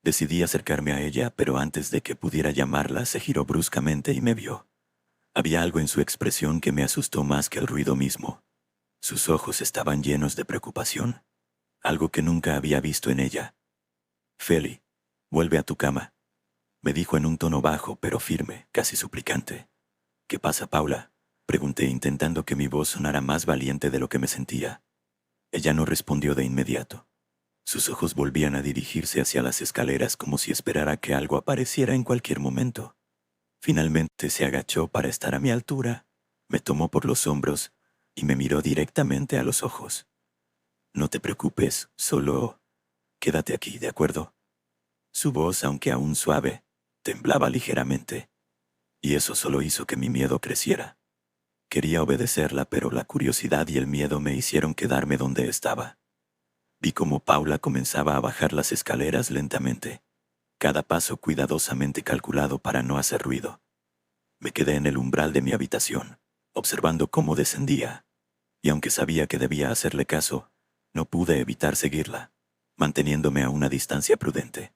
Decidí acercarme a ella, pero antes de que pudiera llamarla, se giró bruscamente y me vio. Había algo en su expresión que me asustó más que el ruido mismo. Sus ojos estaban llenos de preocupación, algo que nunca había visto en ella. «Feli, vuelve a tu cama», me dijo en un tono bajo pero firme, casi suplicante. «¿Qué pasa, Paula?», pregunté, intentando que mi voz sonara más valiente de lo que me sentía. Ella no respondió de inmediato. Sus ojos volvían a dirigirse hacia las escaleras como si esperara que algo apareciera en cualquier momento. Finalmente se agachó para estar a mi altura, me tomó por los hombros y me miró directamente a los ojos. «No te preocupes, solo quédate aquí, ¿de acuerdo?» Su voz, aunque aún suave, temblaba ligeramente, y eso solo hizo que mi miedo creciera. Quería obedecerla, pero la curiosidad y el miedo me hicieron quedarme donde estaba. Vi cómo Paula comenzaba a bajar las escaleras lentamente, cada paso cuidadosamente calculado para no hacer ruido. Me quedé en el umbral de mi habitación, observando cómo descendía, y aunque sabía que debía hacerle caso, no pude evitar seguirla, manteniéndome a una distancia prudente.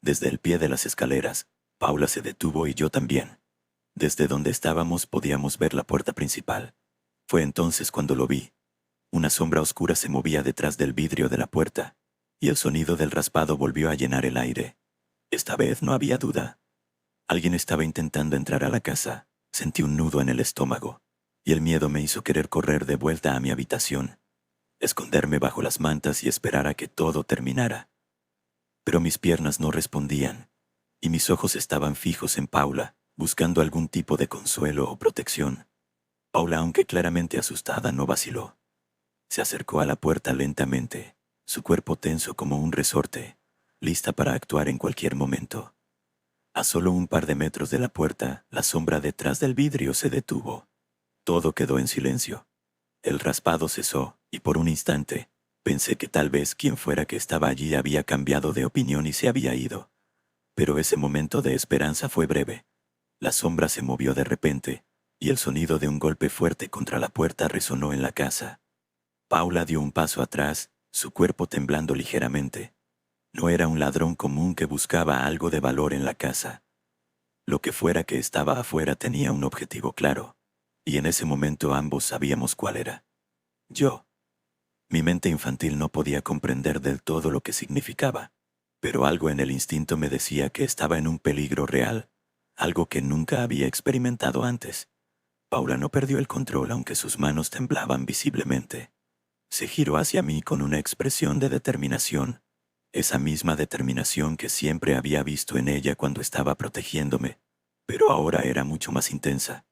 Desde el pie de las escaleras, Paula se detuvo y yo también. Desde donde estábamos podíamos ver la puerta principal. Fue entonces cuando lo vi. Una sombra oscura se movía detrás del vidrio de la puerta, y el sonido del raspado volvió a llenar el aire. Esta vez no había duda. Alguien estaba intentando entrar a la casa. Sentí un nudo en el estómago, y el miedo me hizo querer correr de vuelta a mi habitación, esconderme bajo las mantas y esperar a que todo terminara. Pero mis piernas no respondían, y mis ojos estaban fijos en Paula, buscando algún tipo de consuelo o protección. Paula, aunque claramente asustada, no vaciló. Se acercó a la puerta lentamente, su cuerpo tenso como un resorte, lista para actuar en cualquier momento. A solo un par de metros de la puerta, la sombra detrás del vidrio se detuvo. Todo quedó en silencio. El raspado cesó, y por un instante, pensé que tal vez quien fuera que estaba allí había cambiado de opinión y se había ido. Pero ese momento de esperanza fue breve. La sombra se movió de repente, y el sonido de un golpe fuerte contra la puerta resonó en la casa. Paula dio un paso atrás, su cuerpo temblando ligeramente. No era un ladrón común que buscaba algo de valor en la casa. Lo que fuera que estaba afuera tenía un objetivo claro, y en ese momento ambos sabíamos cuál era. Yo. Mi mente infantil no podía comprender del todo lo que significaba, pero algo en el instinto me decía que estaba en un peligro real, algo que nunca había experimentado antes. Paula no perdió el control aunque sus manos temblaban visiblemente. Se giró hacia mí con una expresión de determinación, esa misma determinación que siempre había visto en ella cuando estaba protegiéndome, pero ahora era mucho más intensa.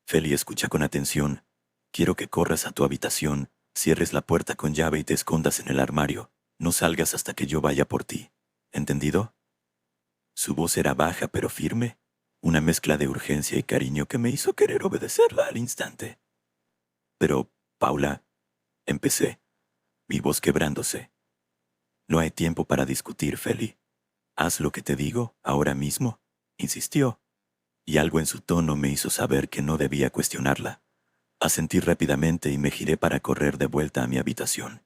«Feli, escucha con atención. Quiero que corras a tu habitación, cierres la puerta con llave y te escondas en el armario. No salgas hasta que yo vaya por ti. ¿Entendido?» Su voz era baja pero firme, una mezcla de urgencia y cariño que me hizo querer obedecerla al instante. «Pero, Paula», empecé, mi voz quebrándose. «No hay tiempo para discutir, Feli. Haz lo que te digo, ahora mismo», insistió, y algo en su tono me hizo saber que no debía cuestionarla. Asentí rápidamente y me giré para correr de vuelta a mi habitación.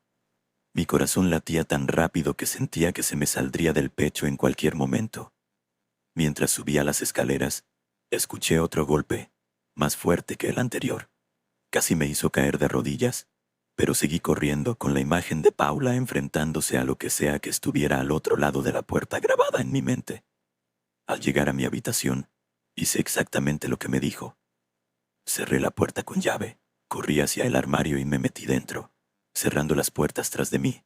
Mi corazón latía tan rápido que sentía que se me saldría del pecho en cualquier momento. Mientras subía las escaleras, escuché otro golpe, más fuerte que el anterior. Casi me hizo caer de rodillas, pero seguí corriendo con la imagen de Paula enfrentándose a lo que sea que estuviera al otro lado de la puerta grabada en mi mente. Al llegar a mi habitación, hice exactamente lo que me dijo. Cerré la puerta con llave, corrí hacia el armario y me metí dentro, cerrando las puertas tras de mí.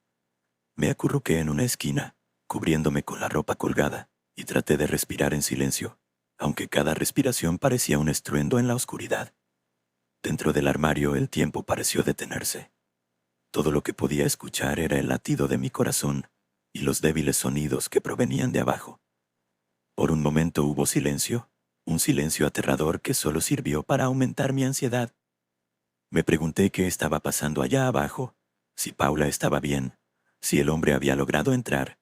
Me acurruqué en una esquina, cubriéndome con la ropa colgada, y traté de respirar en silencio, aunque cada respiración parecía un estruendo en la oscuridad. Dentro del armario el tiempo pareció detenerse. Todo lo que podía escuchar era el latido de mi corazón y los débiles sonidos que provenían de abajo. Por un momento hubo silencio, un silencio aterrador que solo sirvió para aumentar mi ansiedad. Me pregunté qué estaba pasando allá abajo, si Paula estaba bien, si el hombre había logrado entrar.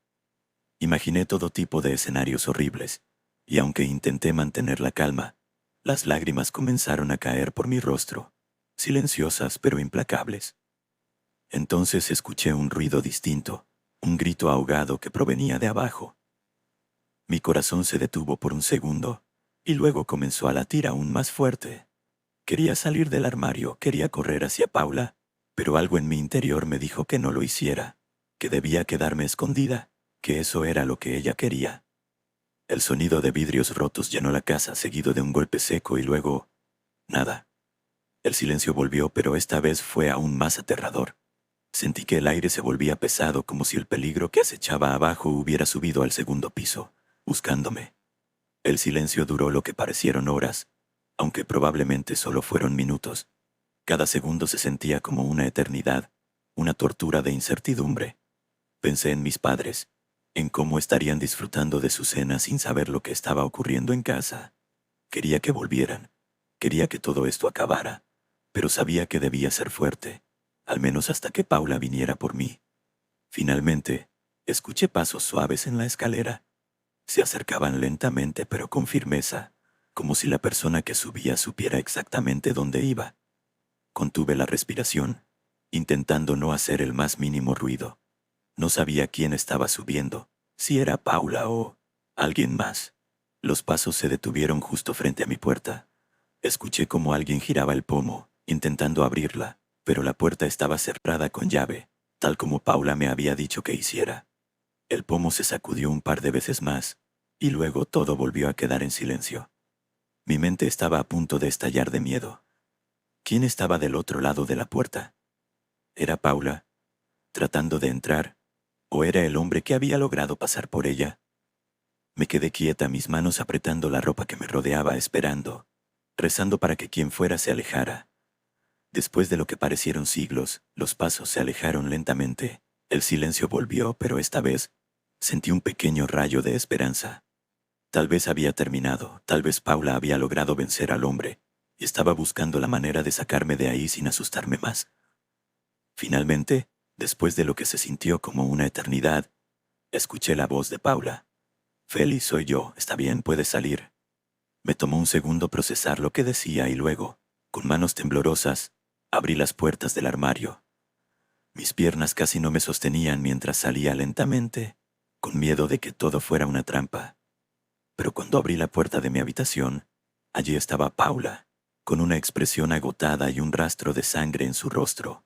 Imaginé todo tipo de escenarios horribles, y aunque intenté mantener la calma, las lágrimas comenzaron a caer por mi rostro, silenciosas pero implacables. Entonces escuché un ruido distinto, un grito ahogado que provenía de abajo. Mi corazón se detuvo por un segundo, y luego comenzó a latir aún más fuerte. Quería salir del armario, quería correr hacia Paula, pero algo en mi interior me dijo que no lo hiciera, que debía quedarme escondida, que eso era lo que ella quería. El sonido de vidrios rotos llenó la casa, seguido de un golpe seco y luego... nada. El silencio volvió, pero esta vez fue aún más aterrador. Sentí que el aire se volvía pesado, como si el peligro que acechaba abajo hubiera subido al segundo piso, buscándome. El silencio duró lo que parecieron horas, aunque probablemente solo fueron minutos. Cada segundo se sentía como una eternidad, una tortura de incertidumbre. Pensé en mis padres, en cómo estarían disfrutando de su cena sin saber lo que estaba ocurriendo en casa. Quería que volvieran, quería que todo esto acabara, pero sabía que debía ser fuerte, al menos hasta que Paula viniera por mí. Finalmente, escuché pasos suaves en la escalera. Se acercaban lentamente pero con firmeza, como si la persona que subía supiera exactamente dónde iba. Contuve la respiración, intentando no hacer el más mínimo ruido. No sabía quién estaba subiendo, si era Paula o alguien más. Los pasos se detuvieron justo frente a mi puerta. Escuché como alguien giraba el pomo, intentando abrirla, pero la puerta estaba cerrada con llave, tal como Paula me había dicho que hiciera. El pomo se sacudió un par de veces más, y luego todo volvió a quedar en silencio. Mi mente estaba a punto de estallar de miedo. ¿Quién estaba del otro lado de la puerta? ¿Era Paula, tratando de entrar, o era el hombre que había logrado pasar por ella? Me quedé quieta, mis manos apretando la ropa que me rodeaba, esperando, rezando para que quien fuera se alejara. Después de lo que parecieron siglos, los pasos se alejaron lentamente. El silencio volvió, pero esta vez sentí un pequeño rayo de esperanza. Tal vez había terminado, tal vez Paula había logrado vencer al hombre, y estaba buscando la manera de sacarme de ahí sin asustarme más. Finalmente, después de lo que se sintió como una eternidad, escuché la voz de Paula. Feli, soy yo, está bien, puedes salir. Me tomó un segundo procesar lo que decía y luego, con manos temblorosas, abrí las puertas del armario. Mis piernas casi no me sostenían mientras salía lentamente, con miedo de que todo fuera una trampa. Pero cuando abrí la puerta de mi habitación, allí estaba Paula, con una expresión agotada y un rastro de sangre en su rostro.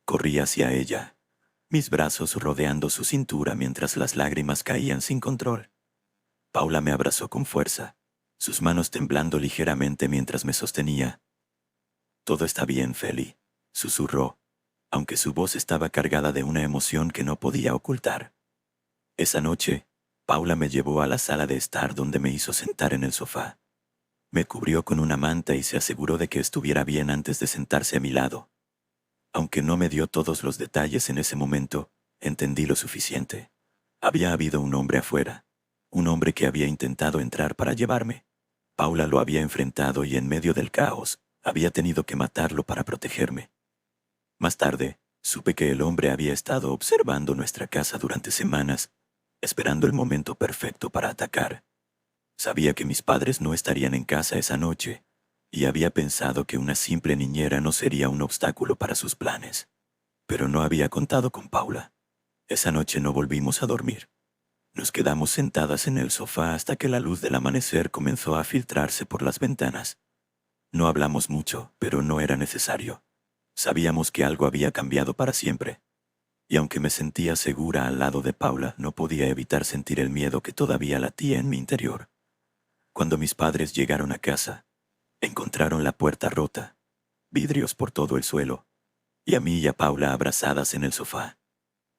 Corrí hacia ella, mis brazos rodeando su cintura mientras las lágrimas caían sin control. Paula me abrazó con fuerza, sus manos temblando ligeramente mientras me sostenía. «Todo está bien, Feli», susurró, aunque su voz estaba cargada de una emoción que no podía ocultar. Esa noche, Paula me llevó a la sala de estar donde me hizo sentar en el sofá. Me cubrió con una manta y se aseguró de que estuviera bien antes de sentarse a mi lado. Aunque no me dio todos los detalles en ese momento, entendí lo suficiente. Había habido un hombre afuera, un hombre que había intentado entrar para llevarme. Paula lo había enfrentado y en medio del caos, había tenido que matarlo para protegerme. Más tarde, supe que el hombre había estado observando nuestra casa durante semanas, esperando el momento perfecto para atacar. Sabía que mis padres no estarían en casa esa noche, y había pensado que una simple niñera no sería un obstáculo para sus planes. Pero no había contado con Paula. Esa noche no volvimos a dormir. Nos quedamos sentadas en el sofá hasta que la luz del amanecer comenzó a filtrarse por las ventanas. No hablamos mucho, pero no era necesario. Sabíamos que algo había cambiado para siempre. Y aunque me sentía segura al lado de Paula, no podía evitar sentir el miedo que todavía latía en mi interior. Cuando mis padres llegaron a casa, encontraron la puerta rota, vidrios por todo el suelo, y a mí y a Paula abrazadas en el sofá.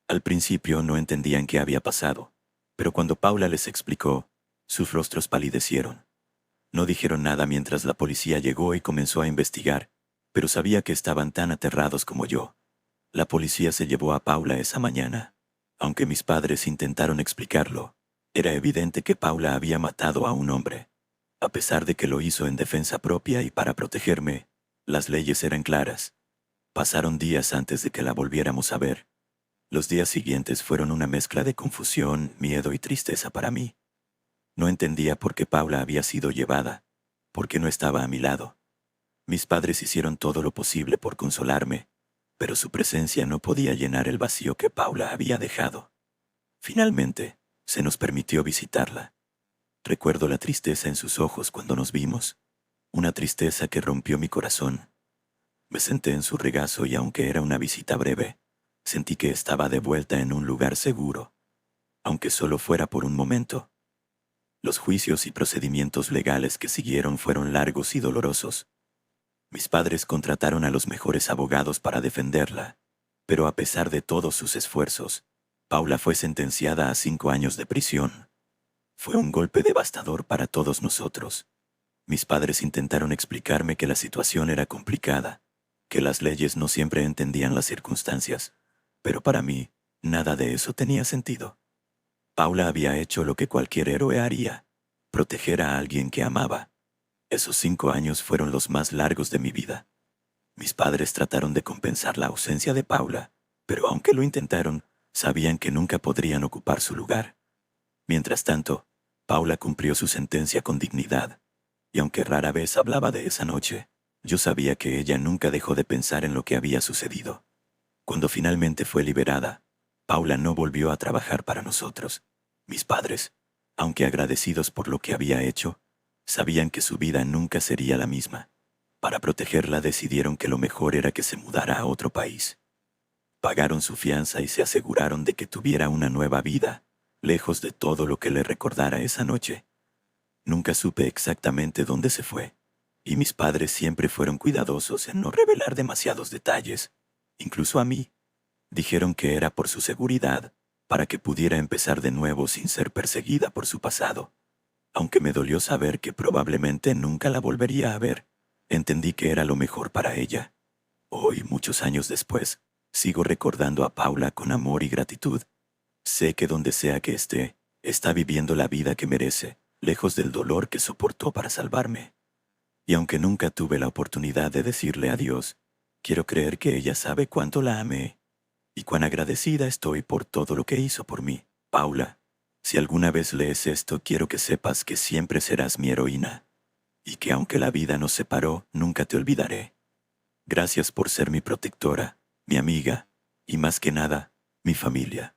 Al principio no entendían qué había pasado, pero cuando Paula les explicó, sus rostros palidecieron. No dijeron nada mientras la policía llegó y comenzó a investigar, pero sabía que estaban tan aterrados como yo. La policía se llevó a Paula esa mañana. Aunque mis padres intentaron explicarlo, era evidente que Paula había matado a un hombre. A pesar de que lo hizo en defensa propia y para protegerme, las leyes eran claras. Pasaron días antes de que la volviéramos a ver. Los días siguientes fueron una mezcla de confusión, miedo y tristeza para mí. No entendía por qué Paula había sido llevada, por qué no estaba a mi lado. Mis padres hicieron todo lo posible por consolarme, pero su presencia no podía llenar el vacío que Paula había dejado. Finalmente, se nos permitió visitarla. Recuerdo la tristeza en sus ojos cuando nos vimos, una tristeza que rompió mi corazón. Me senté en su regazo y aunque era una visita breve, sentí que estaba de vuelta en un lugar seguro, aunque solo fuera por un momento. Los juicios y procedimientos legales que siguieron fueron largos y dolorosos. Mis padres contrataron a los mejores abogados para defenderla, pero a pesar de todos sus esfuerzos, Paula fue sentenciada a 5 años de prisión. Fue un golpe devastador para todos nosotros. Mis padres intentaron explicarme que la situación era complicada, que las leyes no siempre entendían las circunstancias, pero para mí, nada de eso tenía sentido. Paula había hecho lo que cualquier héroe haría, proteger a alguien que amaba. Esos 5 años fueron los más largos de mi vida. Mis padres trataron de compensar la ausencia de Paula, pero aunque lo intentaron, sabían que nunca podrían ocupar su lugar. Mientras tanto, Paula cumplió su sentencia con dignidad, y aunque rara vez hablaba de esa noche, yo sabía que ella nunca dejó de pensar en lo que había sucedido. Cuando finalmente fue liberada, Paula no volvió a trabajar para nosotros. Mis padres, aunque agradecidos por lo que había hecho, sabían que su vida nunca sería la misma. Para protegerla decidieron que lo mejor era que se mudara a otro país. Pagaron su fianza y se aseguraron de que tuviera una nueva vida, lejos de todo lo que le recordara esa noche. Nunca supe exactamente dónde se fue, y mis padres siempre fueron cuidadosos en no revelar demasiados detalles. Incluso a mí, dijeron que era por su seguridad, para que pudiera empezar de nuevo sin ser perseguida por su pasado. Aunque me dolió saber que probablemente nunca la volvería a ver, entendí que era lo mejor para ella. Hoy, muchos años después, sigo recordando a Paula con amor y gratitud. Sé que donde sea que esté, está viviendo la vida que merece, lejos del dolor que soportó para salvarme. Y aunque nunca tuve la oportunidad de decirle adiós, quiero creer que ella sabe cuánto la amé y cuán agradecida estoy por todo lo que hizo por mí. Paula, si alguna vez lees esto, quiero que sepas que siempre serás mi heroína, y que aunque la vida nos separó, nunca te olvidaré. Gracias por ser mi protectora, mi amiga, y más que nada, mi familia.